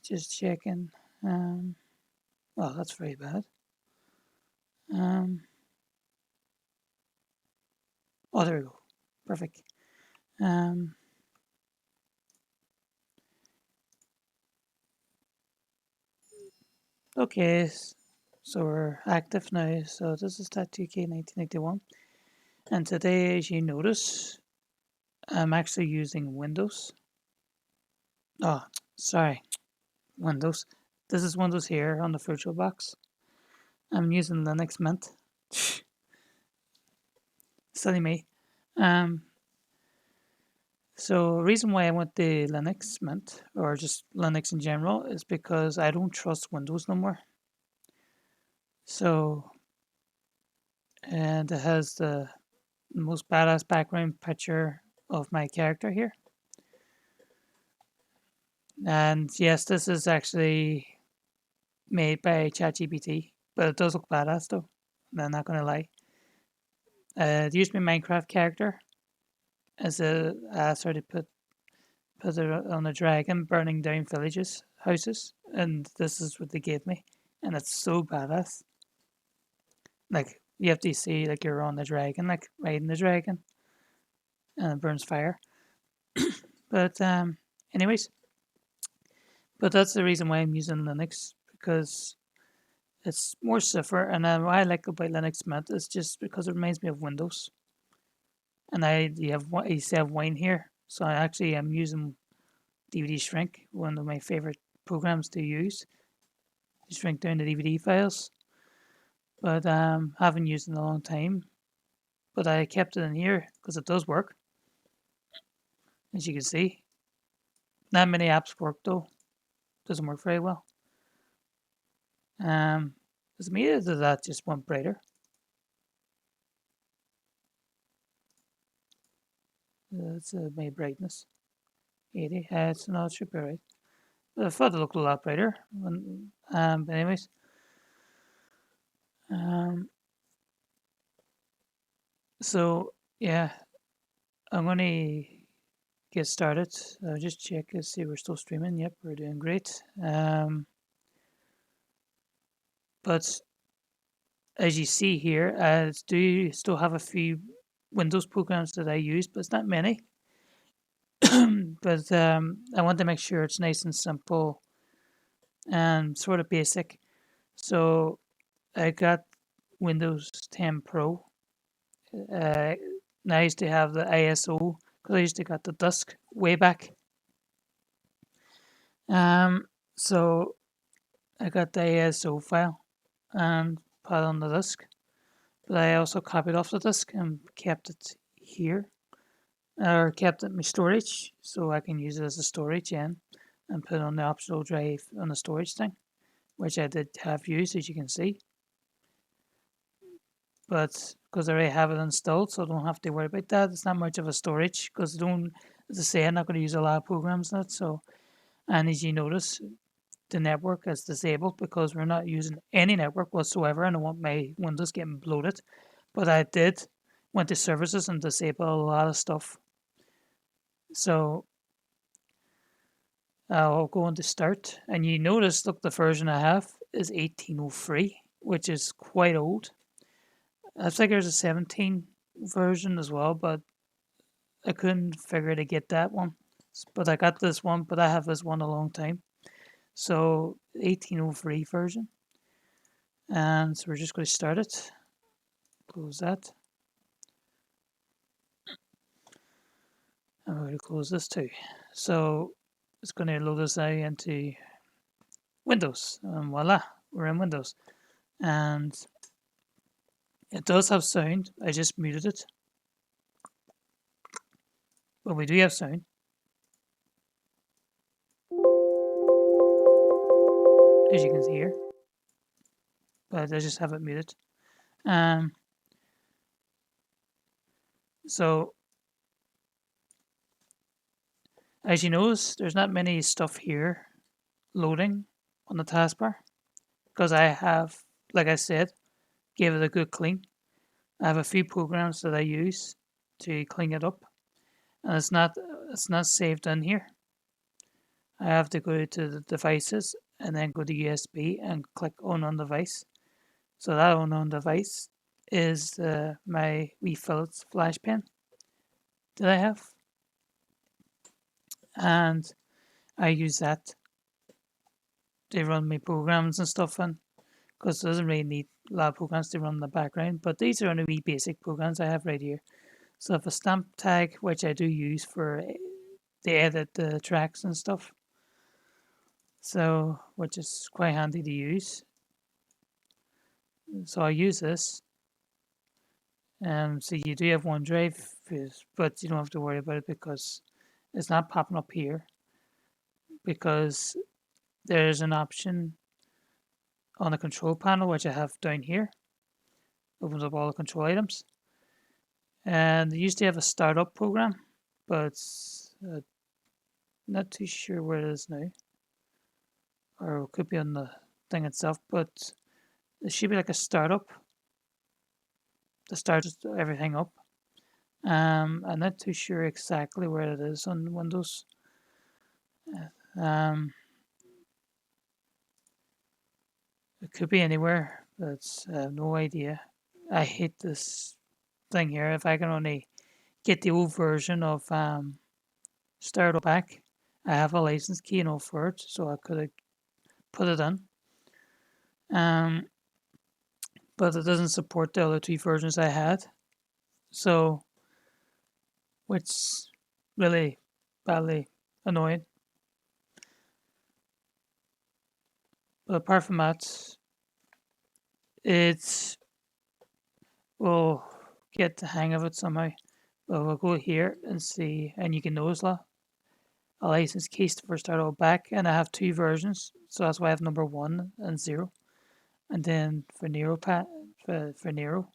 just checking. Well, that's very bad. Um, oh, there we go. Perfect. Um, okay, so we're active now. So this is Tattoo K 1981. And today, as you notice, I'm actually using Windows. Oh, sorry, Windows. This is Windows here on the VirtualBox. I'm using Linux Mint. Silly me. Um, so the reason why I went the Linux Mint or just Linux in general is because I don't trust Windows no more. So, and it has the most badass background picture of my character here. And yes, this is actually made by ChatGPT, but it does look badass though. I'm not gonna lie. It used my Minecraft character as a sort of put it on a dragon burning down villages, houses, and this is what they gave me, and it's so badass. Like you have to see like you're on the dragon, like riding the dragon, and it burns fire. But anyways, but that's the reason why I'm using Linux because it's more safer, and what I like about Linux Mint is just because it reminds me of Windows. And I used to have wine here, so I actually am using DVD Shrink, one of my favorite programs to use to shrink down the DVD files. But haven't used it in a long time. But I kept it in here because it does work, as you can see. Not many apps work though; doesn't work very well. Is it me or does that just want brighter? That's my brightness. 80. It's not super bright. But I thought it looked a lot brighter. But anyways, um, so yeah, I'm gonna get started. I'll just check and see we're still streaming. Yep, we're doing great. But as you see here, I do still have a few Windows programs that I use, but it's not many. But I want to make sure it's nice and simple and sort of basic. So I got Windows 10 Pro. Uh, and I used to have the ISO because I used to got the disk way back. So I got the ISO file and put it on the disk, but I also copied off the disk and kept it here, or kept it in my storage so I can use it as a storage and put it on the optional drive on the storage thing, which I did have used as you can see. But because I already have it installed, so I don't have to worry about that. It's not much of a storage because I don't, as I say, I'm not going to use a lot of programs in it. So, and as you notice, the network is disabled because we're not using any network whatsoever. And I don't want my Windows getting bloated. But I did went to services and disable a lot of stuff. So I'll go into start, and you notice, look, the version I have is 1803, which is quite old. I think there's a 17 version as well, but I couldn't figure to get that one. But I got this one, but I have this one a long time. So 1803 version. And so we're just going to start it. Close that. And we're going to close this too. So it's going to load us out into Windows. And voila, we're in Windows. And it does have sound. I just muted it. But we do have sound. As you can see here. But I just have it muted. Um, so as you notice, there's not many stuff here loading on the taskbar because I have, like I said, gave it a good clean. I have a few programs that I use to clean it up, and it's not saved in here. I have to go to the devices and then go to USB and click unknown device. So that unknown device is my wee Philips flash pen that I have, and I use that to run my programs and stuff in, because it doesn't really need a lot of programs to run in the background. But these are only wee basic programs I have right here. So I have a stamp tag, which I do use for to edit the tracks and stuff. So, which is quite handy to use. So I use this. So you do have OneDrive, but you don't have to worry about it because it's not popping up here, because there's an option on the control panel, which I have down here. Opens up all the control items. And they used to have a startup program, but not too sure where it is now. Or it could be on the thing itself, but it should be like a startup to start everything up. I'm not too sure exactly where it is on Windows. Um, it could be anywhere, but I have no idea. I hate this thing here. If I can only get the old version of Start Up back, I have a license key and all for it, so I could have put it in. But it doesn't support the other two versions I had, so which really badly annoying. But apart from that, it's we'll get the hang of it somehow. But we'll go here and see, and you can notice a license key for Start All Back, and I have two versions, so that's why I have number 1 and 0, and then for Nero for Nero,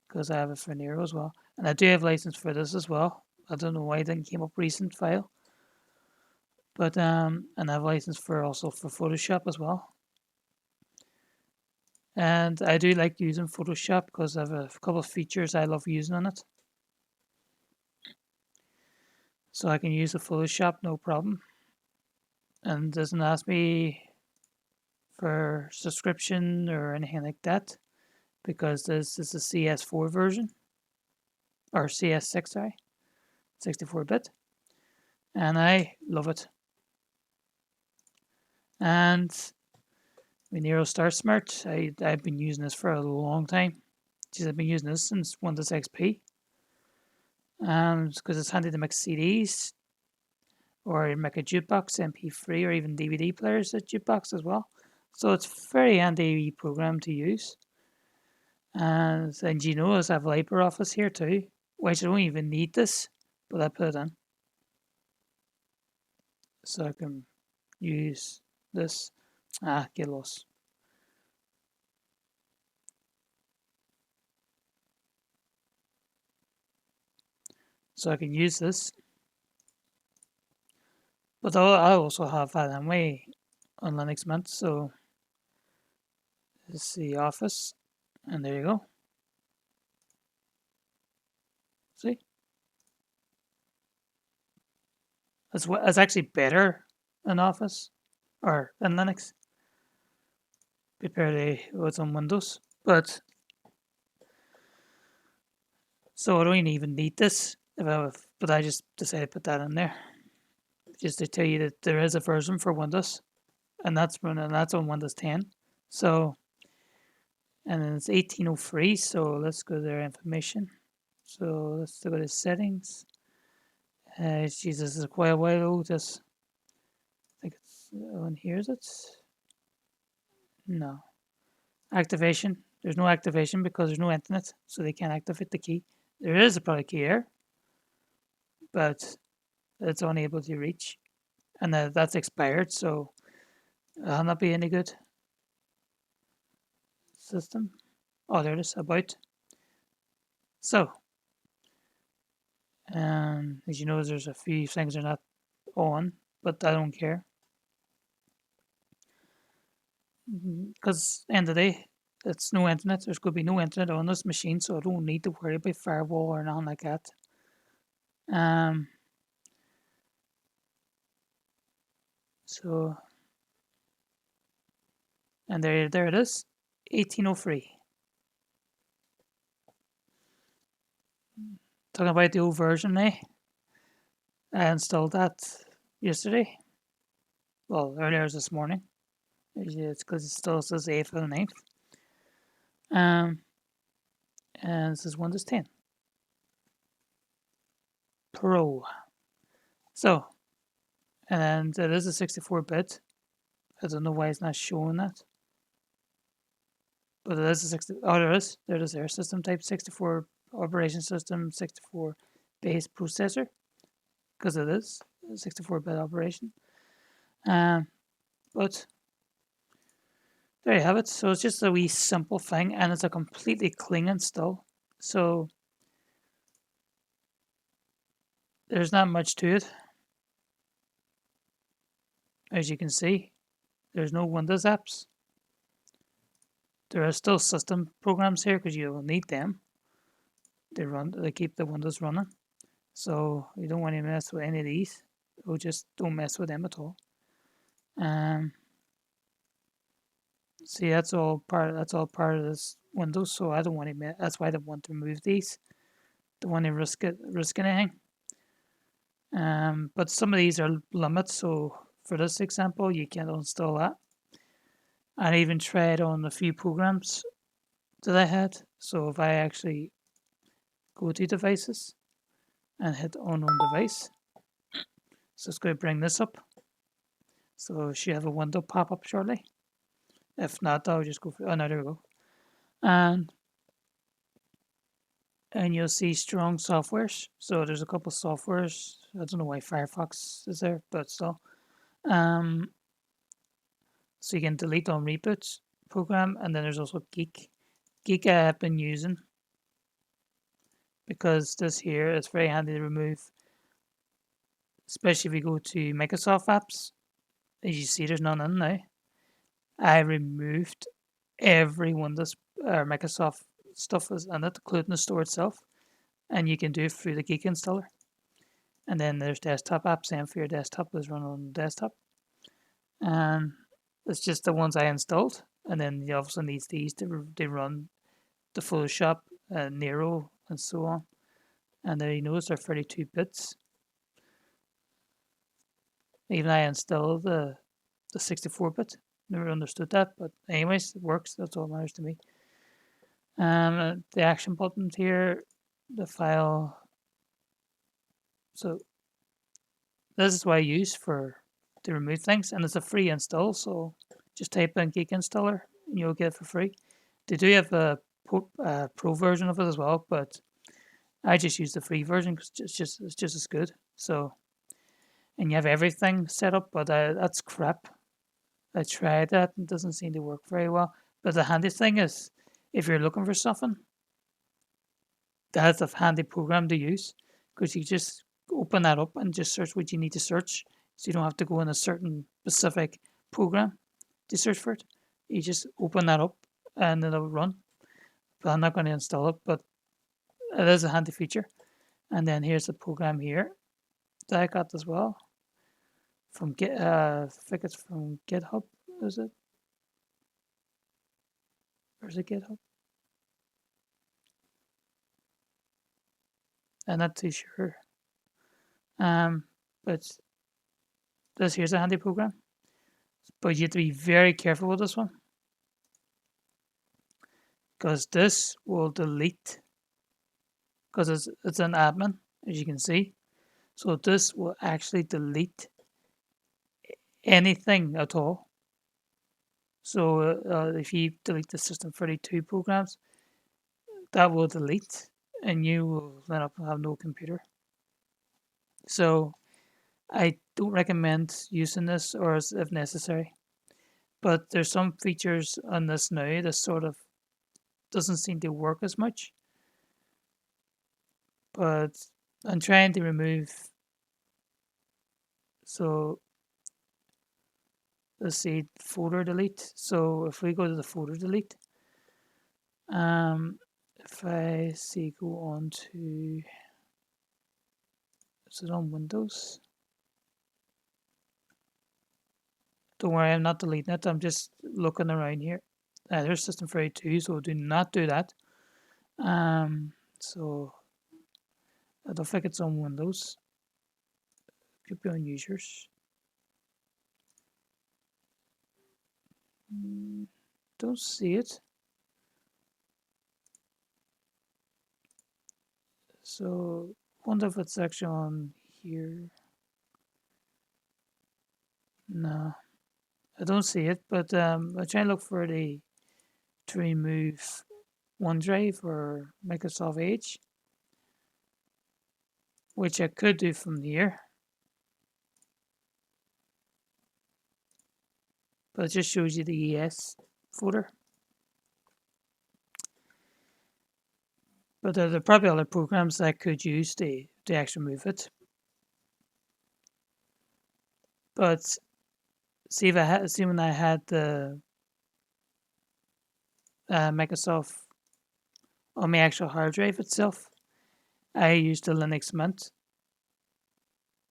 because I have it for Nero as well, and I do have license for this as well. I don't know why it didn't came up recent file, but and I have license for also for Photoshop as well. And I do like using Photoshop because I have a couple of features I love using on it. So I can use the Photoshop no problem. And doesn't ask me for subscription or anything like that, because this is a CS4 version, or CS6, sorry, 64-bit. And I love it. And when Nero Star Smart, I've been using this for a long time. I've been using this since Windows XP. Because it's handy to make CDs, or make a jukebox, MP3, or even DVD players at jukebox as well. So it's very handy program to use. And you notice I have LibreOffice here too, which I don't even need this, but I put it in. So I can use this. Get lost. So I can use this. But I also have that anyway on Linux Mint, so this is the Office, and there you go. See? It's actually better than Office, or than Linux, compared to what's on Windows. But so I don't even need this, but I just decided to put that in there, just to tell you that there is a version for Windows, and that's on Windows 10. So, and then it's 1803. So let's go to their information. So let's go to settings. Jesus, is quite a while. Just I think it's on here. Is it? No. Activation. There's no activation because there's no internet, so they can't activate the key. There is a product key here, but it's unable to reach, and that's expired, so it'll not be any good. System. Oh, there it is. About. So, as you know, there's a few things are not on, but I don't care, because end of the day, it's no internet. There's going to be no internet on this machine, so I don't need to worry about firewall or nothing like that. So, and there it is, 1803. Talking about the old version, eh? I installed that yesterday. Well, earlier this morning. It's because it still says 8th and 9th. And this is Windows 10 Pro. So, and it is a 64-bit. I don't know why it's not showing that. But it is a 60. Oh, there is. There it is there. System type 64 operation system 64 base processor. Because it is a 64-bit operation. But there you have it. So it's just a wee simple thing, and it's a completely clean install. So there's not much to it. As you can see, there's no Windows apps. There are still system programs here because you will need them. They keep the Windows running. So you don't want to mess with any of these. Or just don't mess with them at all. See, that's all part of this Windows. So I don't want to. That's why I don't want to remove these. Don't want to risk anything. But some of these are limits. So for this example, you can't install that. I even tried on a few programs that I had. So if I actually go to devices and hit unknown device, so it's going to bring this up. So should have a window pop up shortly. If not, I'll just go for, oh no, there we go. And you'll see strong softwares. So there's a couple softwares. I don't know why Firefox is there, but still. So you can delete on reboot program, and then there's also Geek. Geek I have been using because this here is very handy to remove, especially if we go to Microsoft apps. As you see, there's none in now. I removed every Windows or Microsoft stuff is in it, including the store itself, and you can do it through the Geek installer. And then there's desktop apps, and for your desktop is run on the desktop. And it's just the ones I installed, and then you also need these to run the Photoshop, Nero, and so on. And there you notice they're 32 bits. Even I installed the 64-bit. Never understood that, but anyways, it works. That's all that matters to me. The action buttons here, the file. So this is what I use to remove things, and it's a free install. So just type in Geek Installer, and you'll get it for free. They do have a pro version of it as well, but I just use the free version because it's just as good. So, and you have everything set up, but that's crap. I tried that and it doesn't seem to work very well. But the handy thing is, if you're looking for something, that's a handy program to use because you just open that up and just search what you need to search. So you don't have to go in a certain specific program to search for it. You just open that up and it'll run. But I'm not going to install it, but it is a handy feature. And then here's the program here that I got as well from I think it's from GitHub. Is it? Or is it GitHub? I'm not too sure. But this here's a handy program. But you have to be very careful with this one because this will delete because it's an admin, as you can see. So this will actually delete anything at all. So if you delete the System 32 programs, that will delete and you will end up have no computer. So I don't recommend using this or if necessary. But there's some features on this now that sort of doesn't seem to work as much. But I'm trying to remove. So let's see, folder delete. So if we go to the folder delete, if I see go on to, is it on Windows? Don't worry, I'm not deleting it. I'm just looking around here. There's System 32, so do not do that. So I don't think it's on Windows. Could be on users. Don't see it. So wonder if it's actually on here. No, I don't see it. But I'm trying to look for the to remove OneDrive or Microsoft Edge, which I could do from here. But it just shows you the ES folder. But there are probably other programs that I could use to actually move it. But see if see when I had the Microsoft on my actual hard drive itself, I used the Linux Mint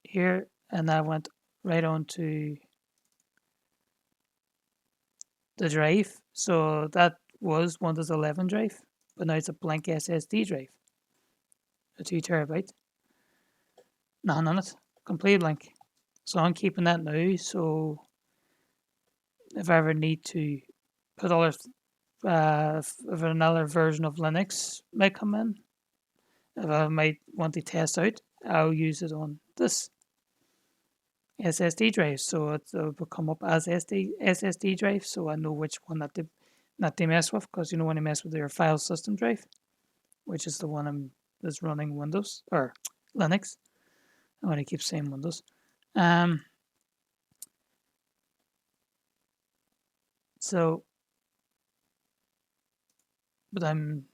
here, and I went right on to the drive. So that was Windows 11 drive, but now it's a blank SSD drive, a 2 terabyte. Nothing on it, complete blank. So I'm keeping that now. So if I ever need to put other, if another version of Linux might come in, if I might want to test out, I'll use it on this SSD drive. So it will come up as SSD drive, so I know which one not to mess with, because you don't want to mess with your file system drive, which is the one that's running Windows or Linux. I want to keep saying Windows. So, but I'm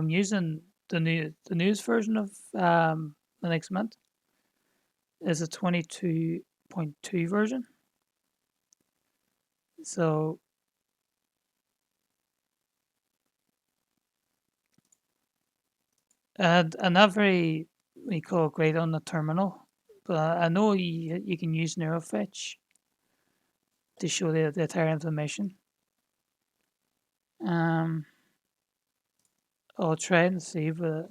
using the newest version of Linux Mint is a 22.2 version. So and not very we call it great on the terminal, but I know you can use NeuroFetch to show the entire information. I'll try and see, but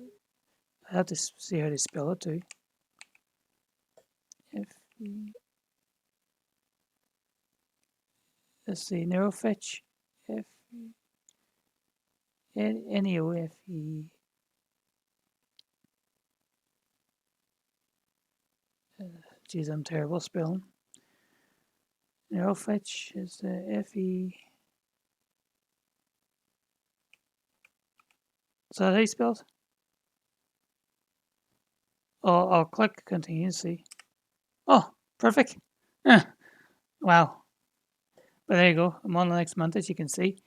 I have to see how to spell it too. If let's see, NeuroFetch, F NEOFE. Geez, I'm terrible spelling. NeuroFetch is FE. Is that how you spell it? I'll click continue and see. Oh, perfect. Wow. But there you go. I'm on the next month, as you can see.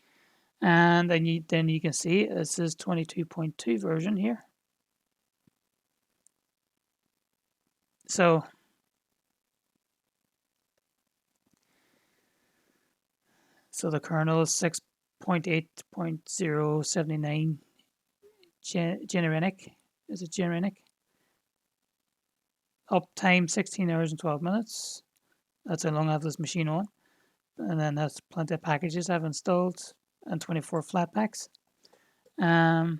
And then you can see it says 22.2 version here. So the kernel is 6.8.079 generic. Is it generic? Uptime 16 hours and 12 minutes. That's how long I have this machine on. And then that's plenty of packages I've installed and 24 flat packs. The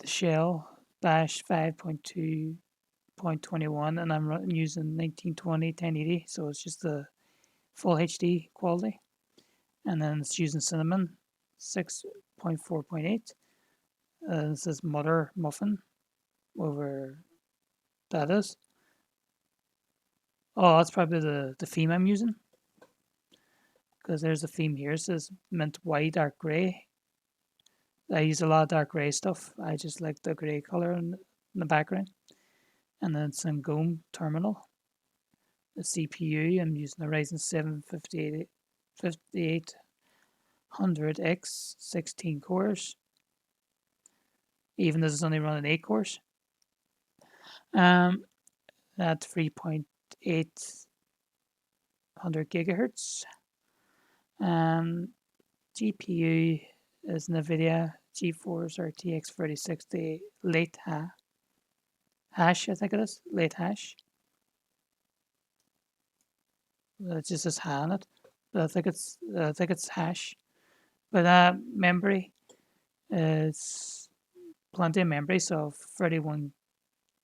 shell bash 5.2.21, and I'm using 1920 1080, so it's just the full HD quality. And then it's using Cinnamon 6.4.8. This is Mother Muffin, whatever that is. Oh, that's probably the theme I'm using, because there's a theme here. It says mint white, dark gray. I use a lot of dark gray stuff. I just like the gray color in the background. And then some GOM terminal. The CPU, I'm using the Ryzen 7 5800X 16 cores. Even though it's only running 8 cores. At 3.800 gigahertz. GPU is NVIDIA GeForce RTX 3060 late hash, I think it is, late hash. It just says ha on it. But I think it's hash. But memory is plenty of memory, so 31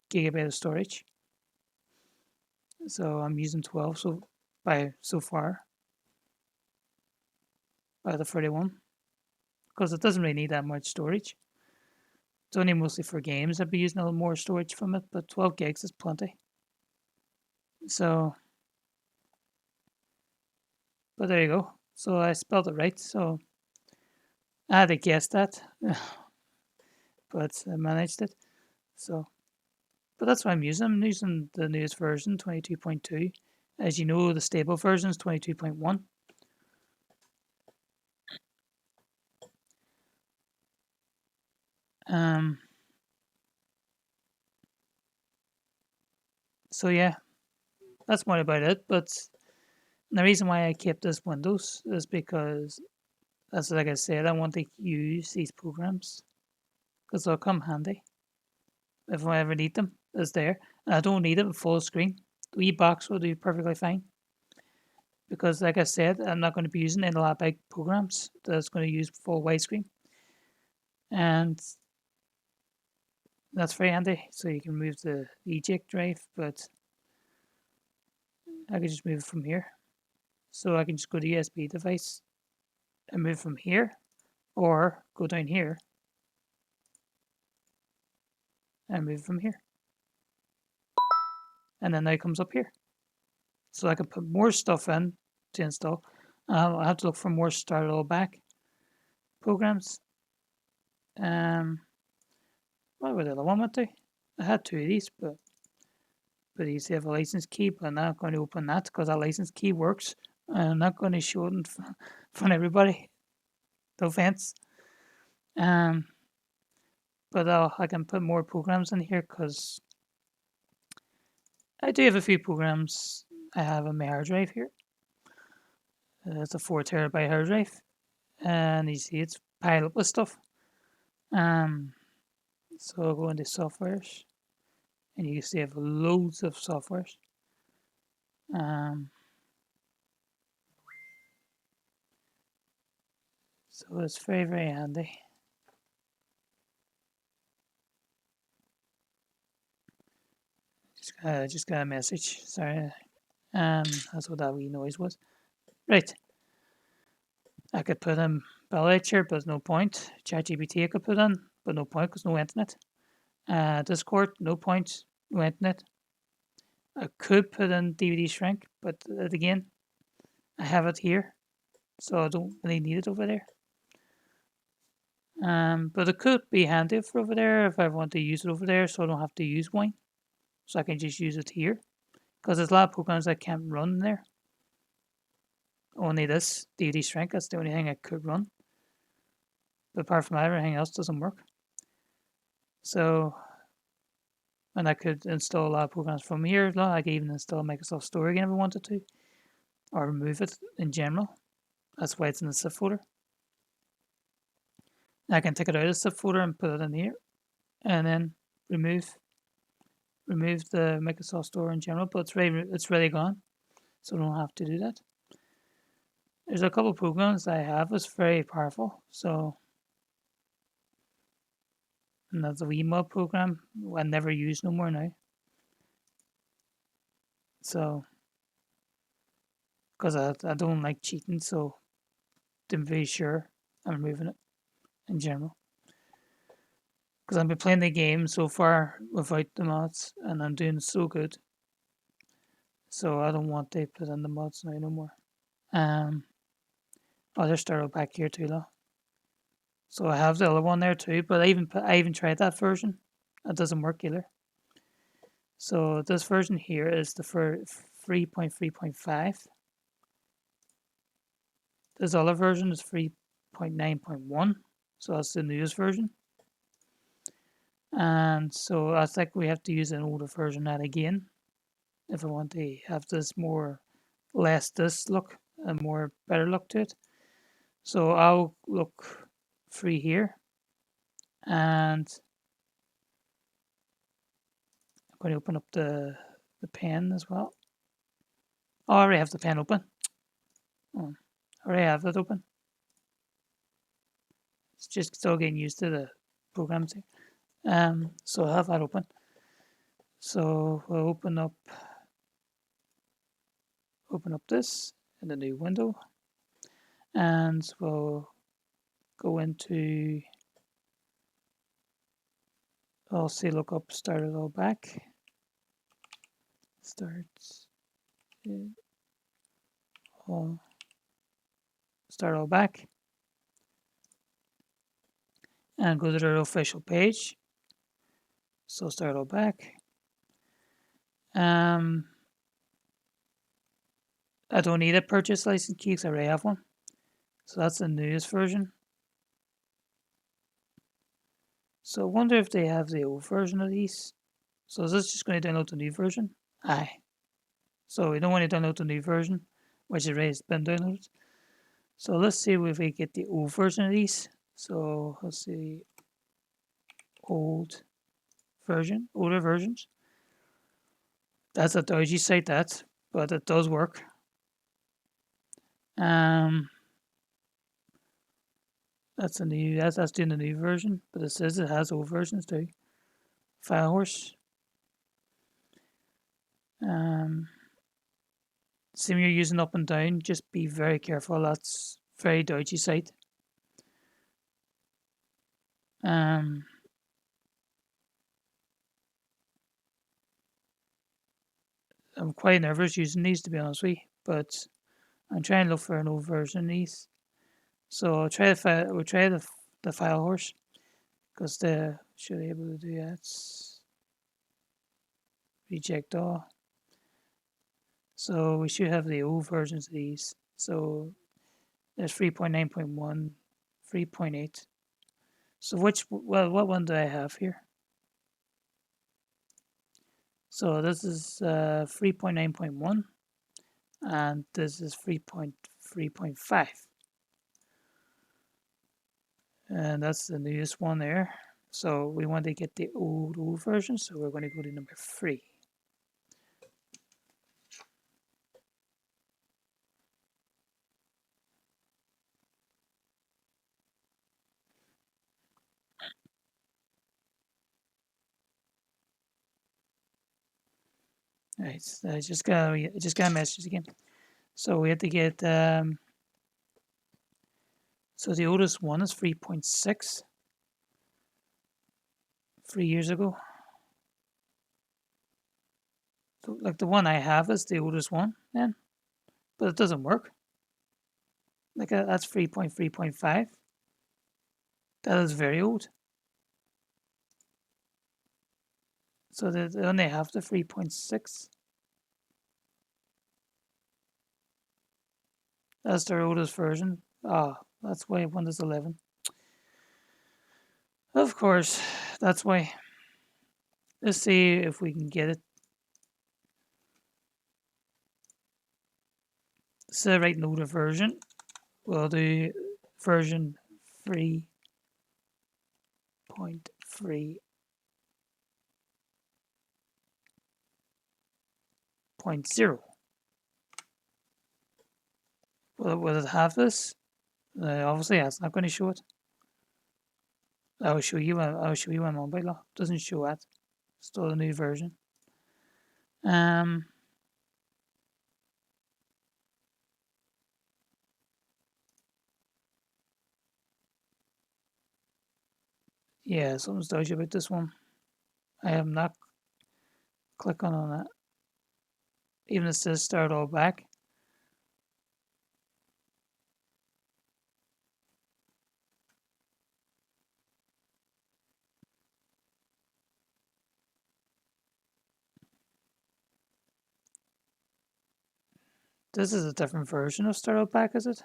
gigabyte of storage. So I'm using 12 so far by the 31 because it doesn't really need that much storage. It's only mostly for games. I'd be using a little more storage from it, but 12 gigs is plenty. So, but there you go. So I spelled it right. So I had to guess that, but I managed it. So, but that's what I'm using. I'm using the newest version, 22.2. As you know, the stable version is 22.1. Um, so yeah, that's more about it. But the reason why I kept this Windows is because, as like I said, I want to use these programs because they'll come handy if I ever need them. It's there, and I don't need it in full screen. The wee box will do perfectly fine because, like I said, I'm not going to be using any a lot of big programs that's going to use full widescreen, and that's very handy. So you can move the eject drive, but I can just move it from here. So I can just go to USB device and move from here, or go down here and move from here. And then now it comes up here. So I can put more stuff in to install. I'll have to look for more start all back programs. What were the other one went to? I had two of these, but you have a license key, but I'm not going to open that because that license key works. I'm not going to show it in front of everybody. No offense. Um, but I can put more programs in here because I do have a few programs I have on my hard drive here. It's a 4 terabyte hard drive, and you see it's piled up with stuff. So I'll go into softwares, and you can see I have loads of softwares. So it's very, very handy. Just got a message. Sorry. That's what that wee noise was. Right. I could put in Lecture, but there's no point. ChatGPT I could put in, but no point because no internet. Discord, no point, no internet. I could put in DVD shrink, but again, I have it here, so I don't really need it over there. But it could be handy for over there if I want to use it over there, so I don't have to use Wine. So I can just use it here, because there's a lot of programs I can't run there. Only this DVD shrink, that's the only thing I could run. But apart from that, everything else doesn't work. So, and I could install a lot of programs from here. I could even install Microsoft Store again if I wanted to, or remove it in general. That's why it's in the zip folder. I can take it out of the zip folder and put it in here, and then remove the Microsoft Store in general. But it's really gone, so I don't have to do that. There's a couple of programs I have that's very powerful. So, and that's a email program I never use no more now. So, because I don't like cheating, so I'm very sure I'm removing it in general. Because I've been playing the game so far without the mods, and I'm doing so good. So I don't want to put in the mods now no more. There's Starro back here too, though. So I have the other one there too, but I even tried that version. It doesn't work either. So this version here is the 3.3.5. This other version is 3.9.1. So that's the newest version. And so I think we have to use an older version of that again if I want to have this less this look and more better look to it. So I'll look free here, and I'm going to open up the pen as well. Oh, I already have the pen open. Oh, I already have it open. It's just still getting used to the programs here. So I have that open. So we'll open up this in the new window, and we'll go into, I'll say look up start it all back. Start all back, and go to their official page. So start all back. I don't need a purchase license key because I already have one. So that's the newest version. So I wonder if they have the old version of these. So is this just going to download the new version? Aye. So we don't want to download the new version, which already has been downloaded. So let's see if we get the old version of these. So let's see, older versions. That's a dodgy site, but it does work. That's doing the new version, but it says it has old versions too. Firehorse. Same you're using up and down, just be very careful. That's very dodgy site. I'm quite nervous using these, to be honest with you, but I'm trying to look for an old version of these. So we'll try the Firehorse, because they should be able to do that. Reject all. So we should have the old versions of these. So there's 3.9.1, 3.8. So what one do I have here? So this is 3.9.1, and this is 3.3.5. And that's the newest one there. So we want to get the old version, so we're going to go to number 3. Right, so I just got a message again. So we have to get so the oldest one is 3.6, 3 years ago. So like the one I have is the oldest one then, but it doesn't work. Like that's 3.3.5. That is very old. So they only have the 3.6. That's their oldest version. Ah, that's why Windows 11. Of course, that's why. Let's see if we can get it. So right, older version. We'll do version 3.3.0. Will it have this? Obviously, it's not going to show it. I'll show you on mobile. Doesn't show that. Still a new version. Yeah, something's dodgy about this one. I am not clicking on that. Even it says start all back. This is a different version of start all back, is it?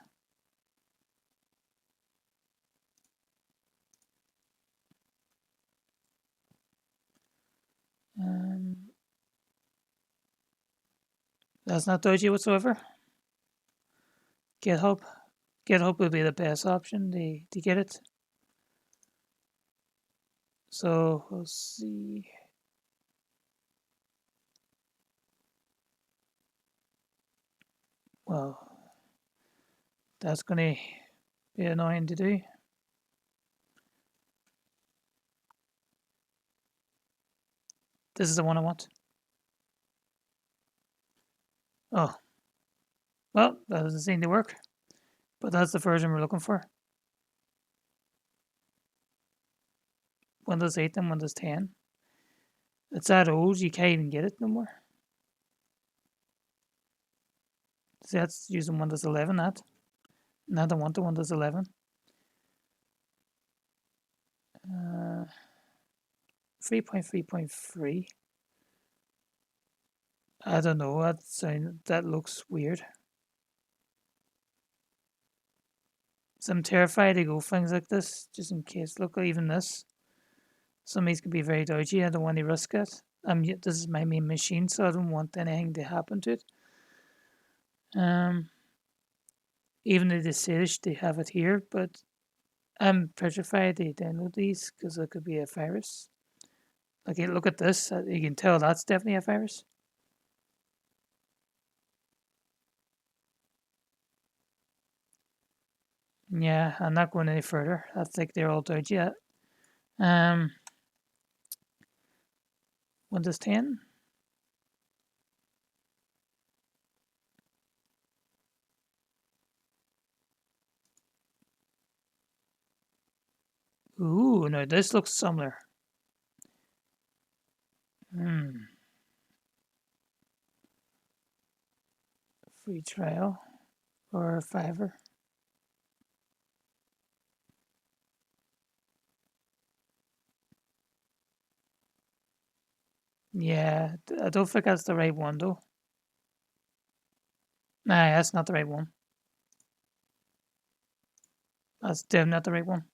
That's not dodgy whatsoever. GitHub would be the best option to get it. So we'll see. Well, that's going to be annoying to do. This is the one I want. Oh, well, that doesn't seem to work. But that's the version we're looking for. Windows 8 and Windows 10. It's that old, you can't even get it no more. See, that's using Windows 11, that. And I don't want the Windows 11. 3.3.3. I don't know, that looks weird. So I'm terrified to go things like this, just in case. Look, even this. Some of these can be very dodgy. I don't want to risk it. This is my main machine, so I don't want anything to happen to it. Even though they say they have it here, but I'm petrified to download these because it could be a virus. Okay, look at this. You can tell that's definitely a virus. Yeah, I'm not going any further. I think they're all dodgy. Windows 10. Ooh, no, this looks similar. Free trial or Fiverr. Yeah, I don't think that's the right one though. Nah, that's not the right one. That's definitely not the right one.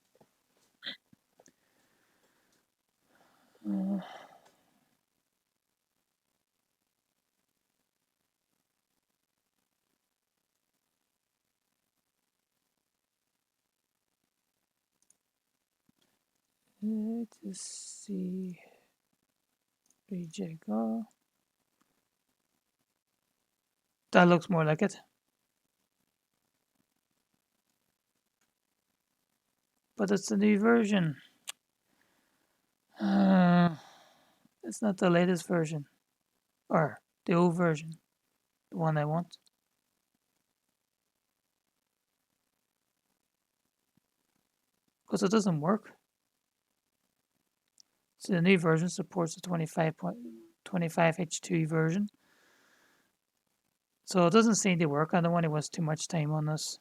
Let's see. Reject all. That looks more like it. But it's the new version. It's not the latest version. Or the old version. The one I want. Because it doesn't work. So the new version supports the 25H2 version. So it doesn't seem to work. I don't want to waste too much time on this.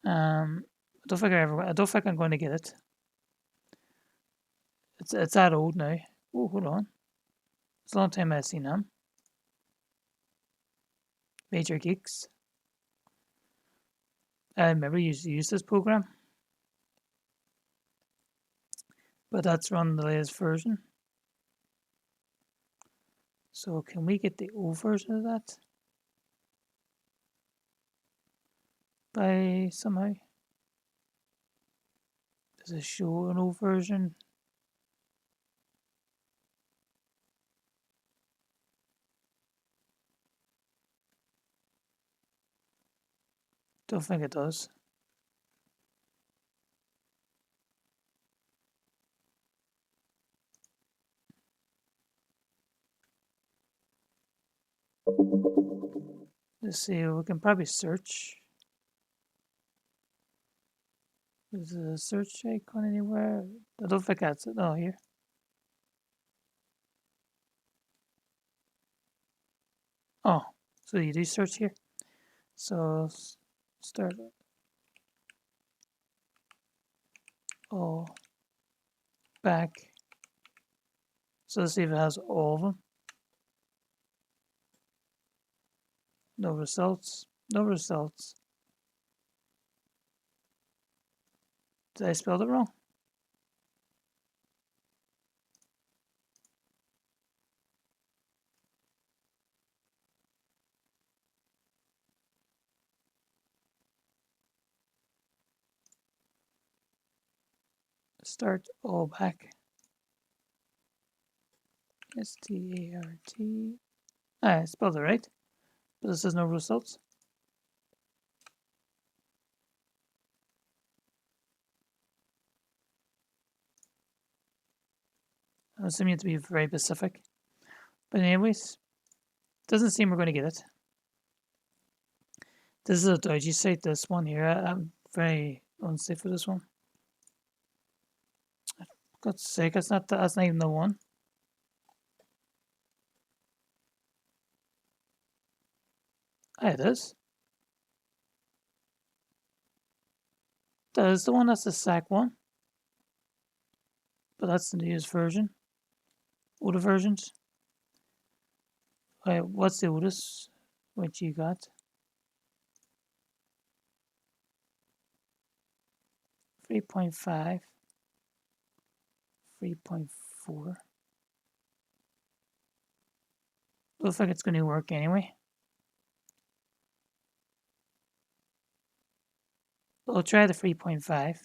I don't think I'm going to get it. It's that old now. Oh, hold on. It's a long time I've seen them. Major Geeks. I remember you used to use this program. But that's run the latest version. So can we get the old version of that? By somehow? Does it show an old version? Don't think it does. Let's see, we can probably search. Is there a search icon anywhere? I don't think that's it. Oh, here. Oh, so you do search here. So start. Oh, back. So let's see if it has all of them. No results. No results. Did I spell it wrong? Start all back. START. I spelled it right, but this says no results. I'm assuming you have to be very specific. But anyways, doesn't seem we're going to get it. This is a dodgy site, this one here. I'm very unsafe for this one. God's sake, that's not even the one. Ah, it is. That is the one, that's the SAC one. But that's the newest version. Older versions. Wait, what's the oldest? What you got? 3.5. 3.4. Looks like it's going to work anyway. We'll try the 3.5.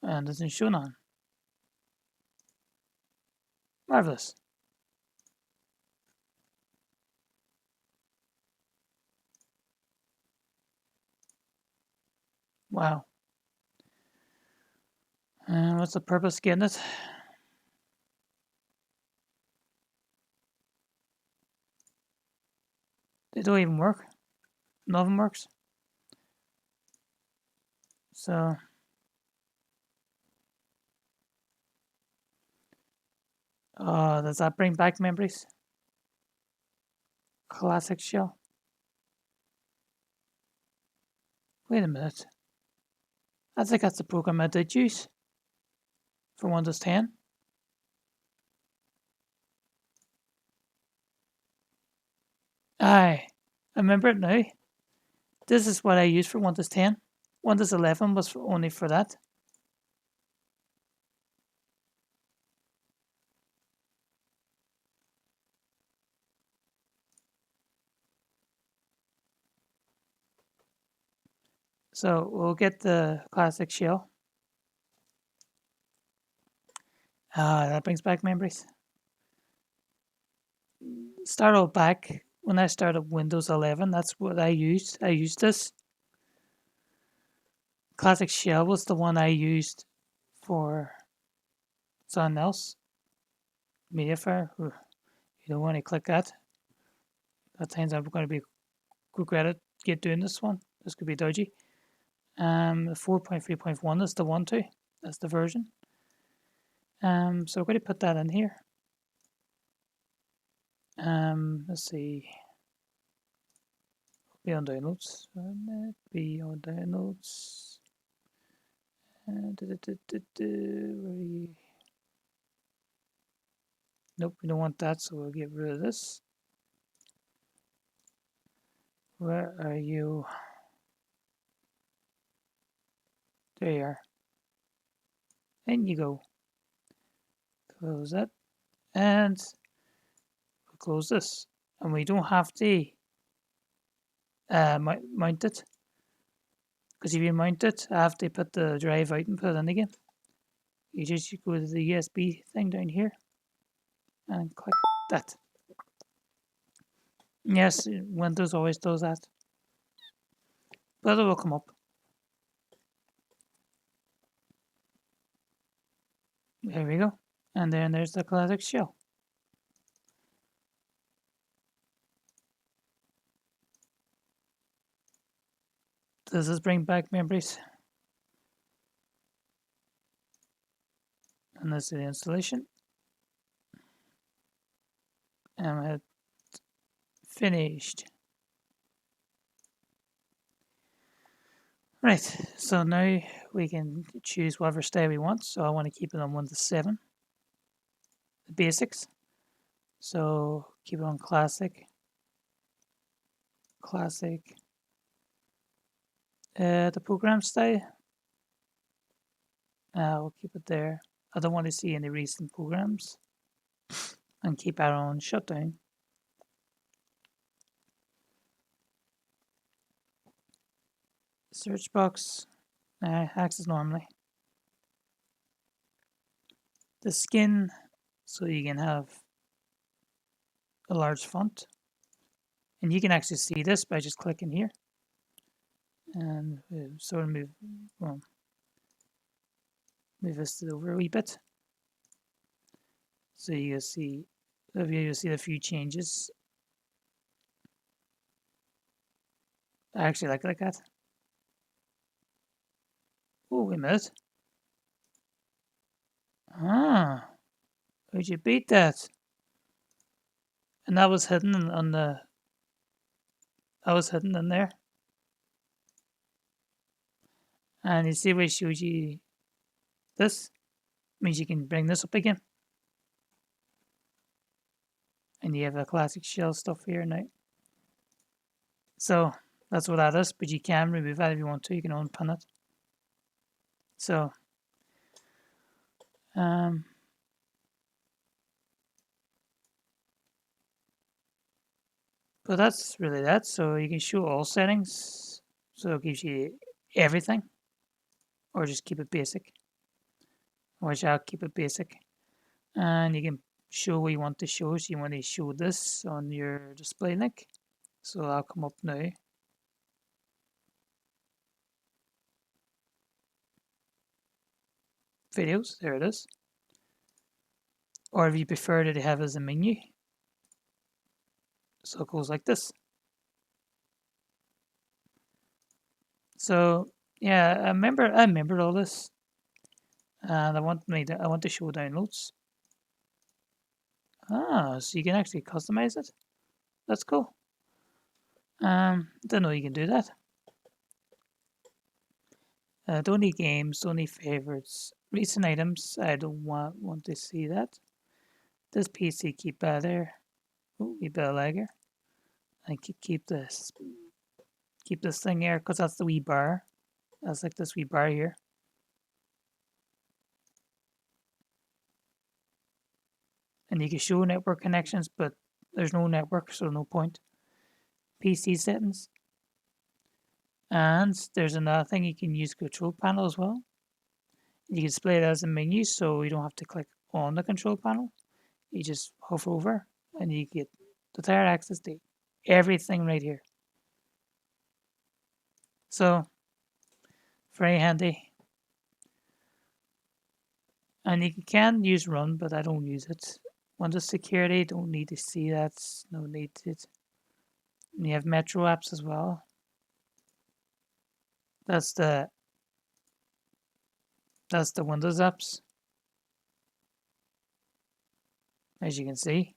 And it doesn't show none. Marvelous. Wow. What's the purpose of getting it? They don't even work. None of them works. So does that bring back memories? Classic shell. Wait a minute. I think that's the program I did use for Windows 10. Aye, I remember it now. This is what I used for Windows 10. Windows 11 was only for that. So we'll get the classic shell. That brings back memories. Start all back when I started Windows 11. That's what I used. I used this. Classic shell was the one I used for something else. Mediafire. You don't want to click that. That times I'm going to be regretted doing this one. This could be dodgy. 4.3.1 is the one too. That's the version. So we're going to put that in here. Let's see. Be on downloads. Be on downloads. Where are you? Nope, we don't want that, so we'll get rid of this. Where are you? There you are. In you go. Close that. And we'll close this. And we don't have to mount it. Because if you mount it, I have to put the drive out and put it in again. You just go to the USB thing down here and click that. Yes, Windows always does that. But it will come up. There we go. And then there's the classic shell. Does this bring back memories? And that's the installation. And it finished. Right, so now we can choose whatever style we want. So I want to keep it on 1 to 7. The basics. So keep it on classic. Classic. The program style. We'll keep it there. I don't want to see any recent programs. And keep our own shutdown. Search box. Access normally. The skin, so you can have a large font. And you can actually see this by just clicking here. And sort of move this over a wee bit. So you see, you see a few changes. I actually like that. Oh, wait a minute. Ah, how'd you beat that? And that was hidden on the. That was hidden in there. And you see where it shows you this means you can bring this up again. And you have the classic shell stuff here now. So that's what that is, but you can remove that if you want to. You can unpin it. So, um, but that's really that. So you can show all settings. So it gives you everything, or just keep it basic. Which I'll keep it basic. And you can show what you want to show. So you want to show this on your display link. So I'll come up now. Videos, there it is. Or if you prefer to have as a menu, so it goes like this. So yeah, I remember all this, and I want to show downloads. Ah, so you can actually customize it. That's cool. Don't know you can do that. Don't need games, don't need favorites. Recent items, I don't want to see that. This PC keep there. Oh, we better lagger. I keep this thing here because that's the wee bar. That's like this wee bar here. And you can show network connections, but there's no network, so no point. PC settings. And there's another thing you can use control panel as well. You can display it as a menu, so you don't have to click on the control panel. You just hover over and you get the entire access to everything right here. So very handy. And you can use run, but I don't use it. Windows security, don't need to see that. No need to it. And you have Metro apps as well. That's the Windows apps, as you can see.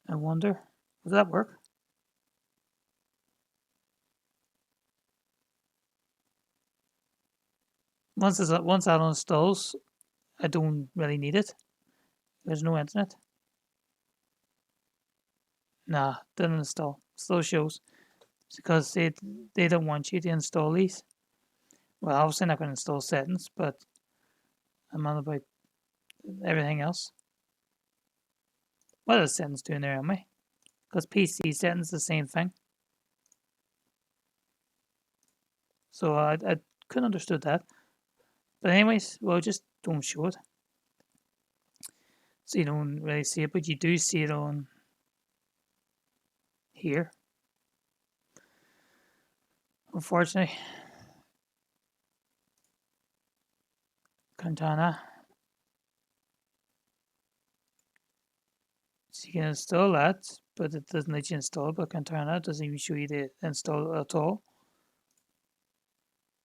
I wonder, does that work? Once that installs, I don't really need it. There's no internet. Nah, didn't install. Still shows because they don't want you to install these. Well, obviously not going to install settings, but I'm on about everything else. What are the settings doing there, am I? Because PC settings the same thing. So I couldn't understood that. But anyways, well, just don't show it. So you don't really see it, but you do see it on here. Unfortunately, Cortana. So you can install that, but it doesn't let you install it. But Cortana doesn't even show you the install at all.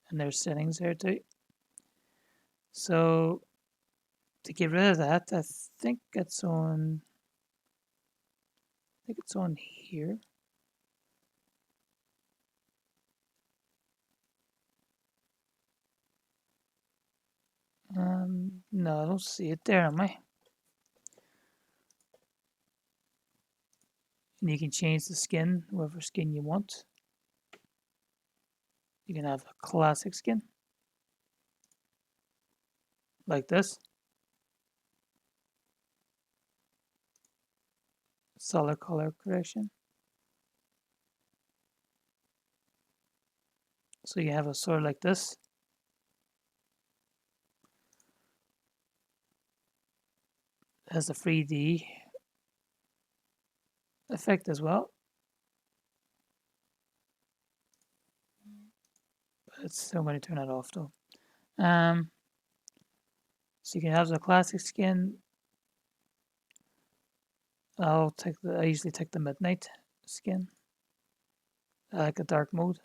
And there's settings there too. So to get rid of that, I think it's on. I think it's on here. No, I don't see it there, am I? And you can change the skin, whatever skin you want. You can have a classic skin, like this. Solid color correction. So you have a sword like this. It has a 3D effect as well. But I'm going to turn it off though. So you can have the classic skin. I usually take the midnight skin. I like a dark mode.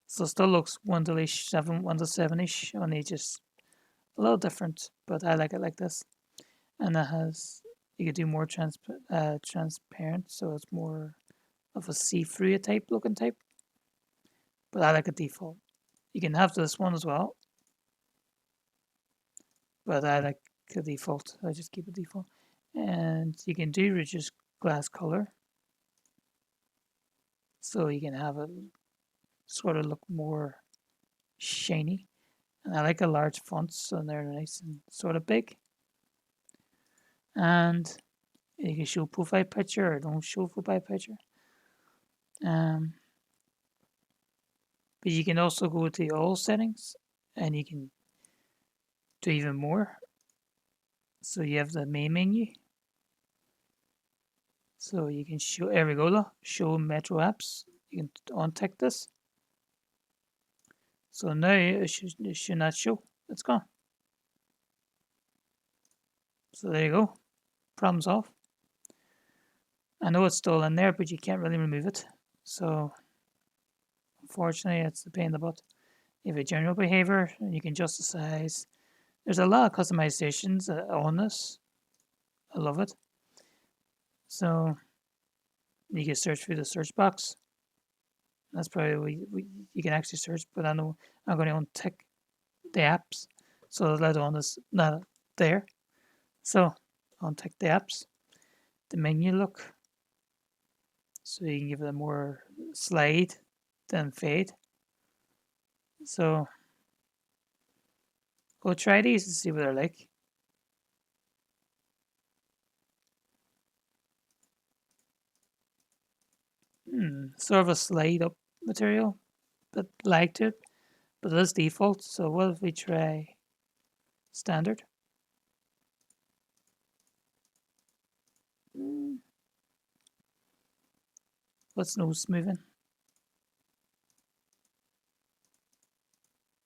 So it still looks 1 to 7-ish, only just a little different, but I like it like this. And it has, you could do more transparent, so it's more of a see-through type looking type. But I like a default. You can have this one as well, but I like a default. I just keep it default. And you can do reduce glass color, so you can have it sort of look more shiny. And I like a large fonts, so they're nice and sort of big. And you can show profile picture or don't show profile picture. Um, but you can also go to all settings and you can do even more. So you have the main menu. So you can show, there we go, look, show Metro apps. You can untick this. So now it should not show. It's gone. So there you go. Problem solved. I know it's still in there, but you can't really remove it. So unfortunately, it's a pain in the butt. You have a general behavior, and you can adjust the size. There's a lot of customizations on this. I love it. So you can search through the search box. That's probably what you can actually search, but I know I'm going to untick the apps. So later on is not there. So untick the apps. The menu look. So you can give it a more slide than fade. So go try these and see what they're like. Sort of a slide up material, but liked it. But it is default. So what if we try standard? What's no smoothing?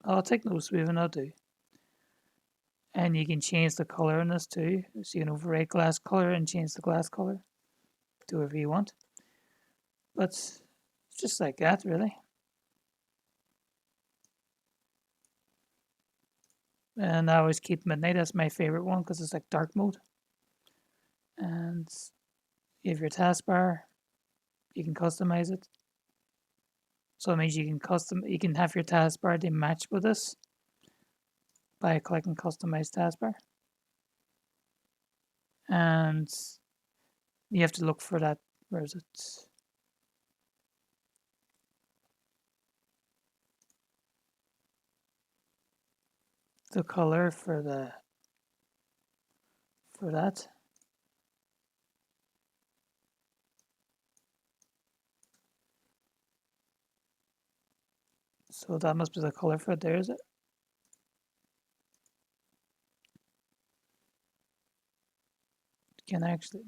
I'll take no smoothing, I'll do. And you can change the color in this too. So you can override glass color and change the glass color. Do whatever you want. But it's just like that, really. And I always keep midnight as my favorite one because it's like dark mode. And you have your taskbar, you can customize it. So it means you can have your taskbar to match with this by clicking customize taskbar. And you have to look for that. Where is it? The color for that. So that must be the color for it there, is it?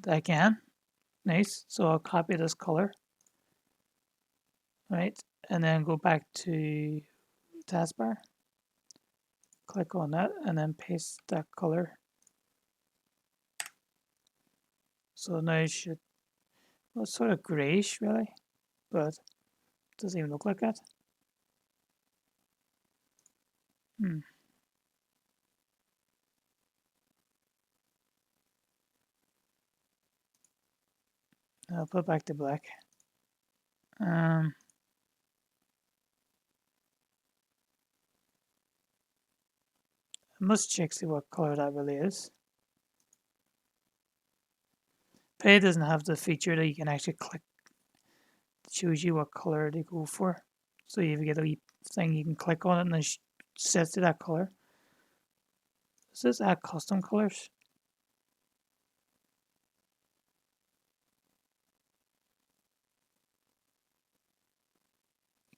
I can. Nice. So I'll copy this color. Right. And then go back to taskbar. Click on that and then paste that color. So now it should, well, it's sort of grayish really, but it doesn't even look like that. I'll put back to black. I must check see what color that really is. But it doesn't have the feature that you can actually click. It shows you what color to go for. So if you get a wee thing, you can click on it and then sets to that color. Does this add custom colors?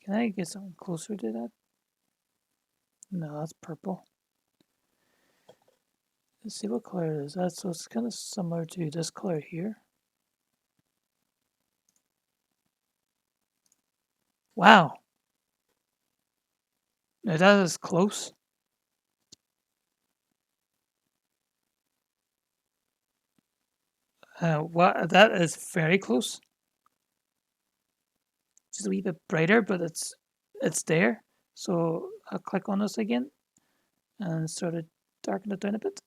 Can I get something closer to that? No, that's purple. Let's see what color is that. So it's kind of similar to this color here. Wow. Now that is close. What that is very close. Just a wee bit brighter, but it's there. So I'll click on this again and sort of darken it down a bit.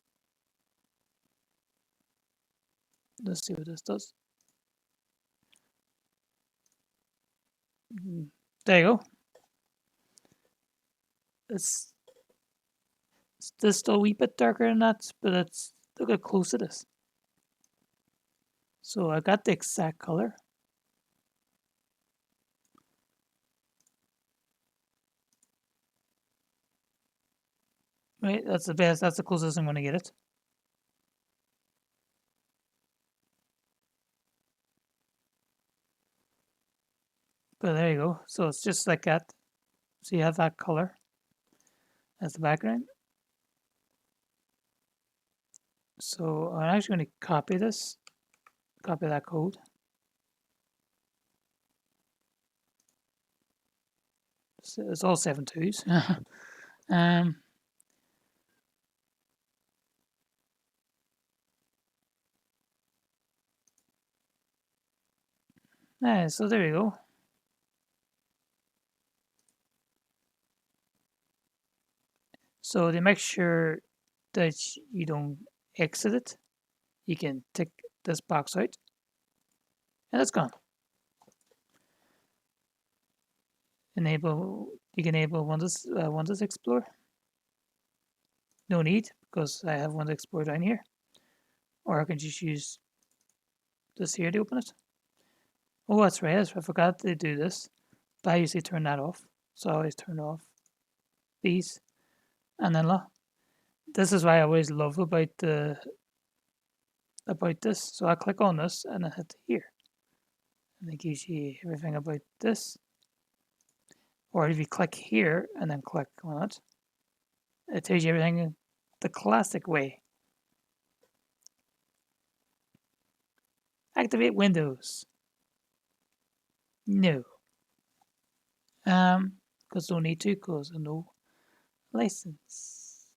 Let's see what this does. There you go. It's It's still a wee bit darker than that, but look how close it is. So I got the exact color. Right, that's the best. That's the closest I'm going to get it. But there you go. So it's just like that. So you have that color as the background. So I'm actually going to copy this, copy that code. So it's all 7.2s. So there you go. So to make sure that you don't exit it, you can tick this box out, and it's gone. You can enable Windows Explorer. No need, because I have Windows Explorer down here. Or I can just use this here to open it. Oh, that's right, I forgot to do this. But I usually turn that off. So I always turn off these. And then look, this is what I always love about this. So I click on this and I hit here. And it gives you everything about this. Or if you click here and then click on it, it tells you everything the classic way. Activate Windows. No. Because don't need to, because no license.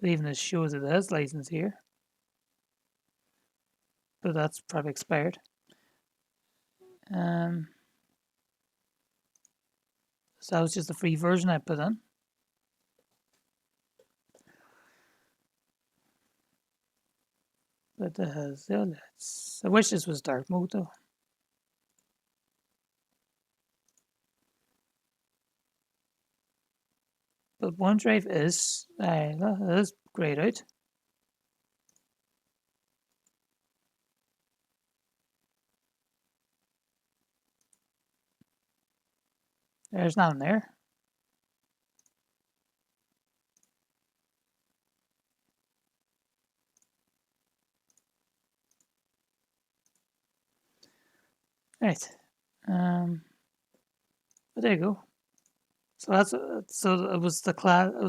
It even shows it has license here. But that's probably expired. So that was just a free version I put in. But it has I wish this was dark mode though. But OneDrive is grayed out. There's nothing there. Right. But there you go. So it was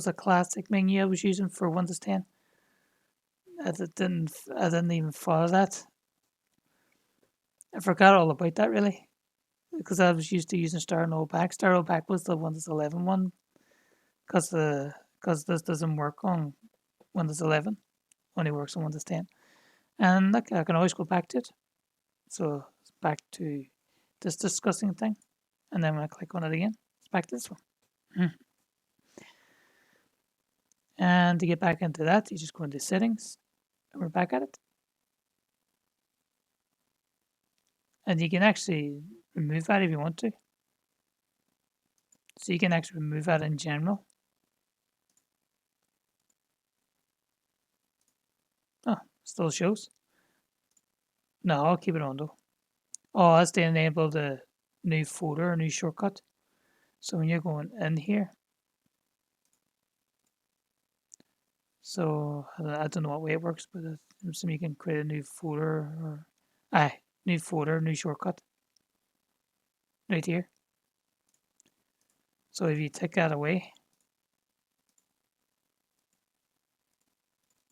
a classic menu I was using for Windows 10. I didn't even follow that. I forgot all about that really, because I was used to using Star Rollback. Star Rollback was the Windows 11 one, because this doesn't work on Windows 11, only works on Windows 10. And look, I can always go back to it. So it's back to this disgusting thing, and then when I click on it again, it's back to this one. And to get back into that, you just go into settings, and we're back at it. And you can actually remove that if you want to. So you can actually remove that in general. Oh, still shows. No, I'll keep it on though. Oh, that's to enable the new folder or new shortcut. So when you're going in here, so I don't know what way it works, but I'm assuming you can create a new folder or new folder, new shortcut right here. So if you take that away,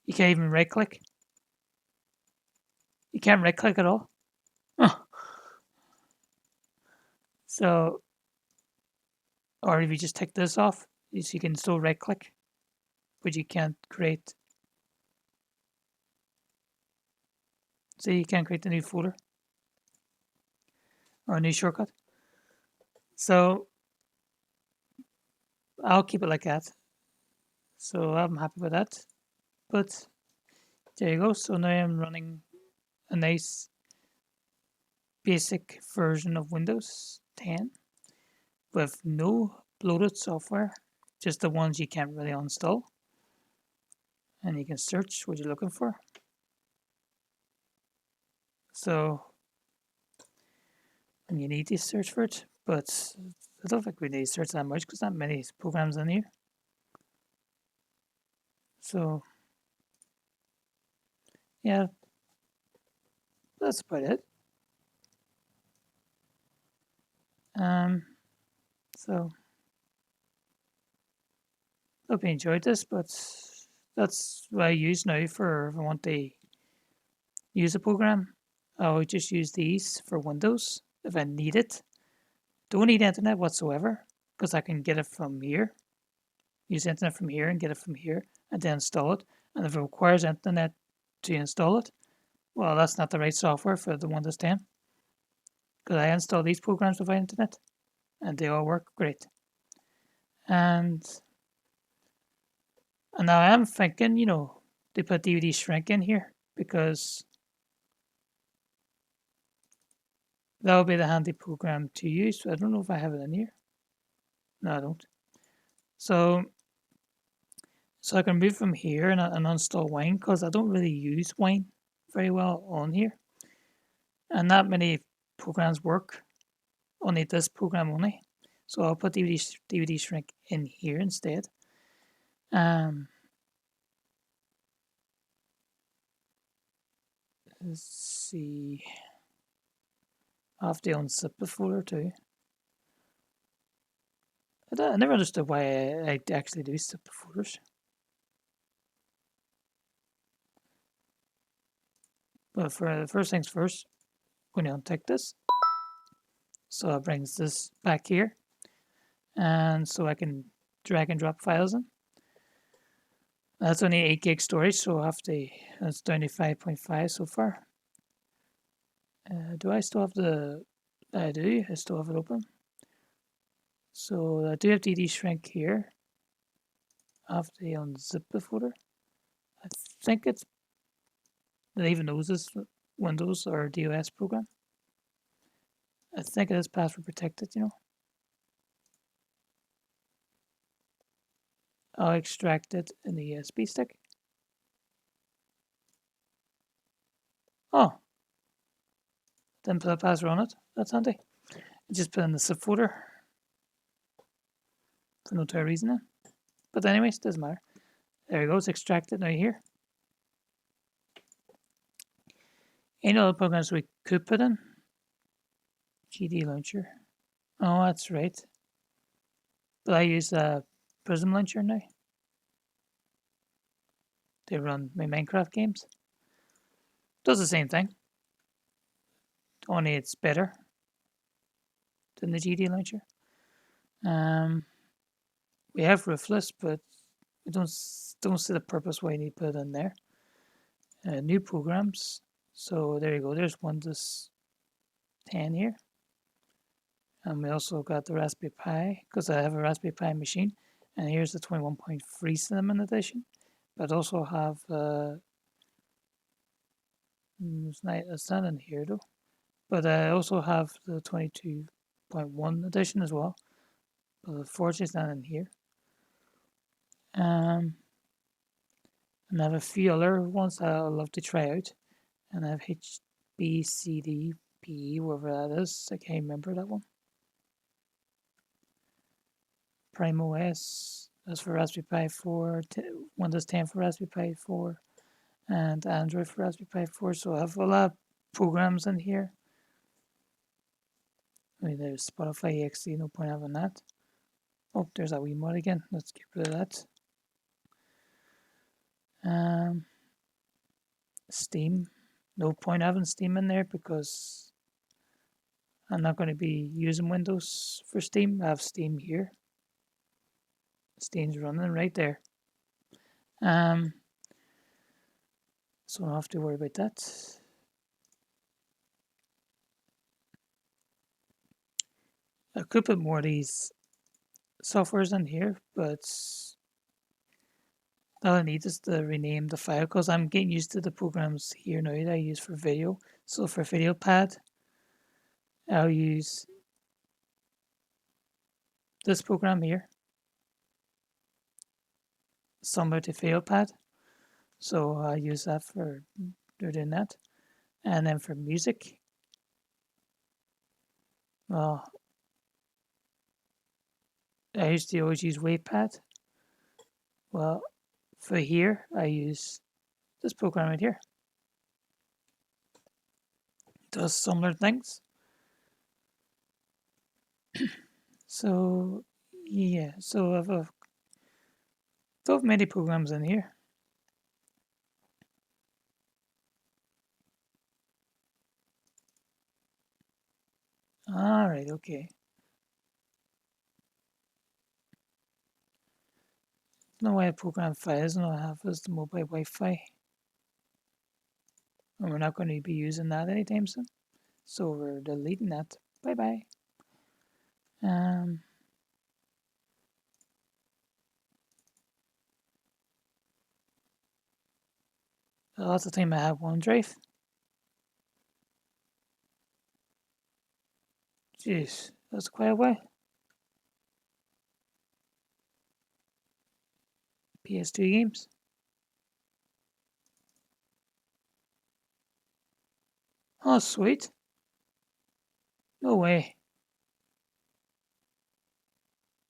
you can't even right click. You can't right click at all. So Or if you just take this off, you can still right click, but you can't create. So you can't create a new folder or a new shortcut. So I'll keep it like that. So I'm happy with that. But there you go. So now I'm running a nice basic version of Windows 10 with no bloated software, just the ones you can't really uninstall. And you can search what you're looking for. So, and you need to search for it, but I don't think we need to search that much because not many programs in here. So, yeah, that's about it. So hope you enjoyed this, but that's what I use now for if I want to use a program. I would just use these for Windows if I need it. Don't need internet whatsoever because I can get it from here. Use internet from here and get it from here and then install it. And if it requires internet to install it, well, that's not the right software for the Windows 10 because I install these programs without internet and they all work great. And now I am thinking, they put DVD shrink in here because that would be the handy program to use. I don't know if I have it in here. No, I don't. So I can move from here and uninstall Wine because I don't really use Wine very well on here. And not many programs work. Only this program only. So I'll put DVD shrink in here instead. Let's see. I have to unzip the folder too. I never understood why I actually do zip the folders. But for the first things first, I'm going to untick this. So it brings this back here. And so I can drag and drop files in. That's only 8 gig storage, so that's down to 5.5 so far. Do I still have I do, I still have it open. So I do have DD shrink here. I have to unzip the folder. I think it even knows this Windows or DOS program. I think it is password protected, I'll extract it in the USB stick. Oh, didn't put a password on it. That's handy. Just put in the zip folder for no reason then. But anyways, doesn't matter. There we go, it's extracted now here. Any other programs we could put in? GD launcher. Oh, that's right. But I use Prism launcher now. They run my Minecraft games. Does the same thing. Only it's better than the GD launcher. We have Roofless, but we don't see the purpose why you need to put it in there. New programs. So there you go. There's Windows 10 here. And we also got the Raspberry Pi because I have a Raspberry Pi machine. And here's the 21.3 Cinnamon edition. But also have it's not in here though. But I also have the 22.1 edition as well. But unfortunately it's not in here. And I have a few other ones that I'd love to try out. And I have HBCDP, whatever that is. I can't remember that one. Prime OS, that's for Raspberry Pi 4, Windows 10 for Raspberry Pi 4, and Android for Raspberry Pi 4. So I have a lot of programs in here. I mean, there's Spotify EXE, no point having that. Oh, there's that wee mod again. Let's get rid of that. Steam. No point having Steam in there because I'm not going to be using Windows for Steam. I have Steam here. Steen's running right there. Um, so I don't have to worry about that. I could put more of these softwares in here, but all I need is to rename the file because I'm getting used to the programs here now that I use for video. So for video pad, I'll use this program here, similar to video pad. So I'll use that for doing that. And then for music, well, I used to always use WavePad. Well, for here, I use this program right here. It does similar things. So, yeah, so I've many programs in here. All right, okay. No way I program files and I have is the mobile Wi-Fi. And we're not going to be using that anytime soon. So we're deleting that. Bye bye. Um, lots of time I have OneDrive. Jeez, that's quite a while. PS2 games. Oh, sweet. No way.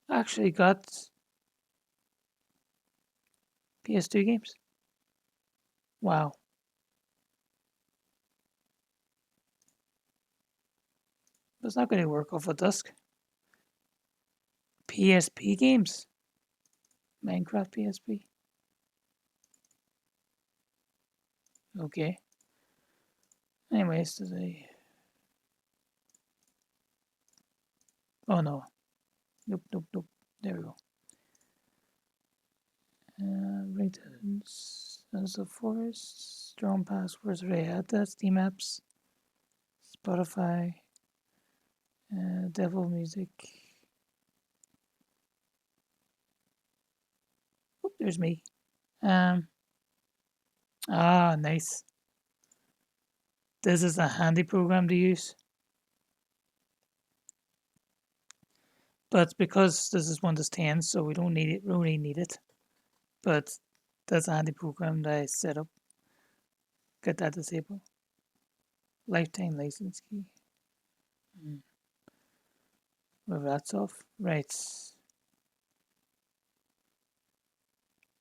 I actually got PS2 games. Wow. That's not going to work off a disk. PSP games. Minecraft PSP. Okay. Anyways, today. Oh no. Nope, nope, nope. There we go. Right. As the forest. Strong passwords. Already had that. Steam apps. Spotify. Devil music. Oh, there's me. Nice. This is a handy program to use. But because this is Windows 10, so we don't need it, really need it. But that's a handy program that I set up. Get that disabled. Lifetime license key. Well, that's off. Right.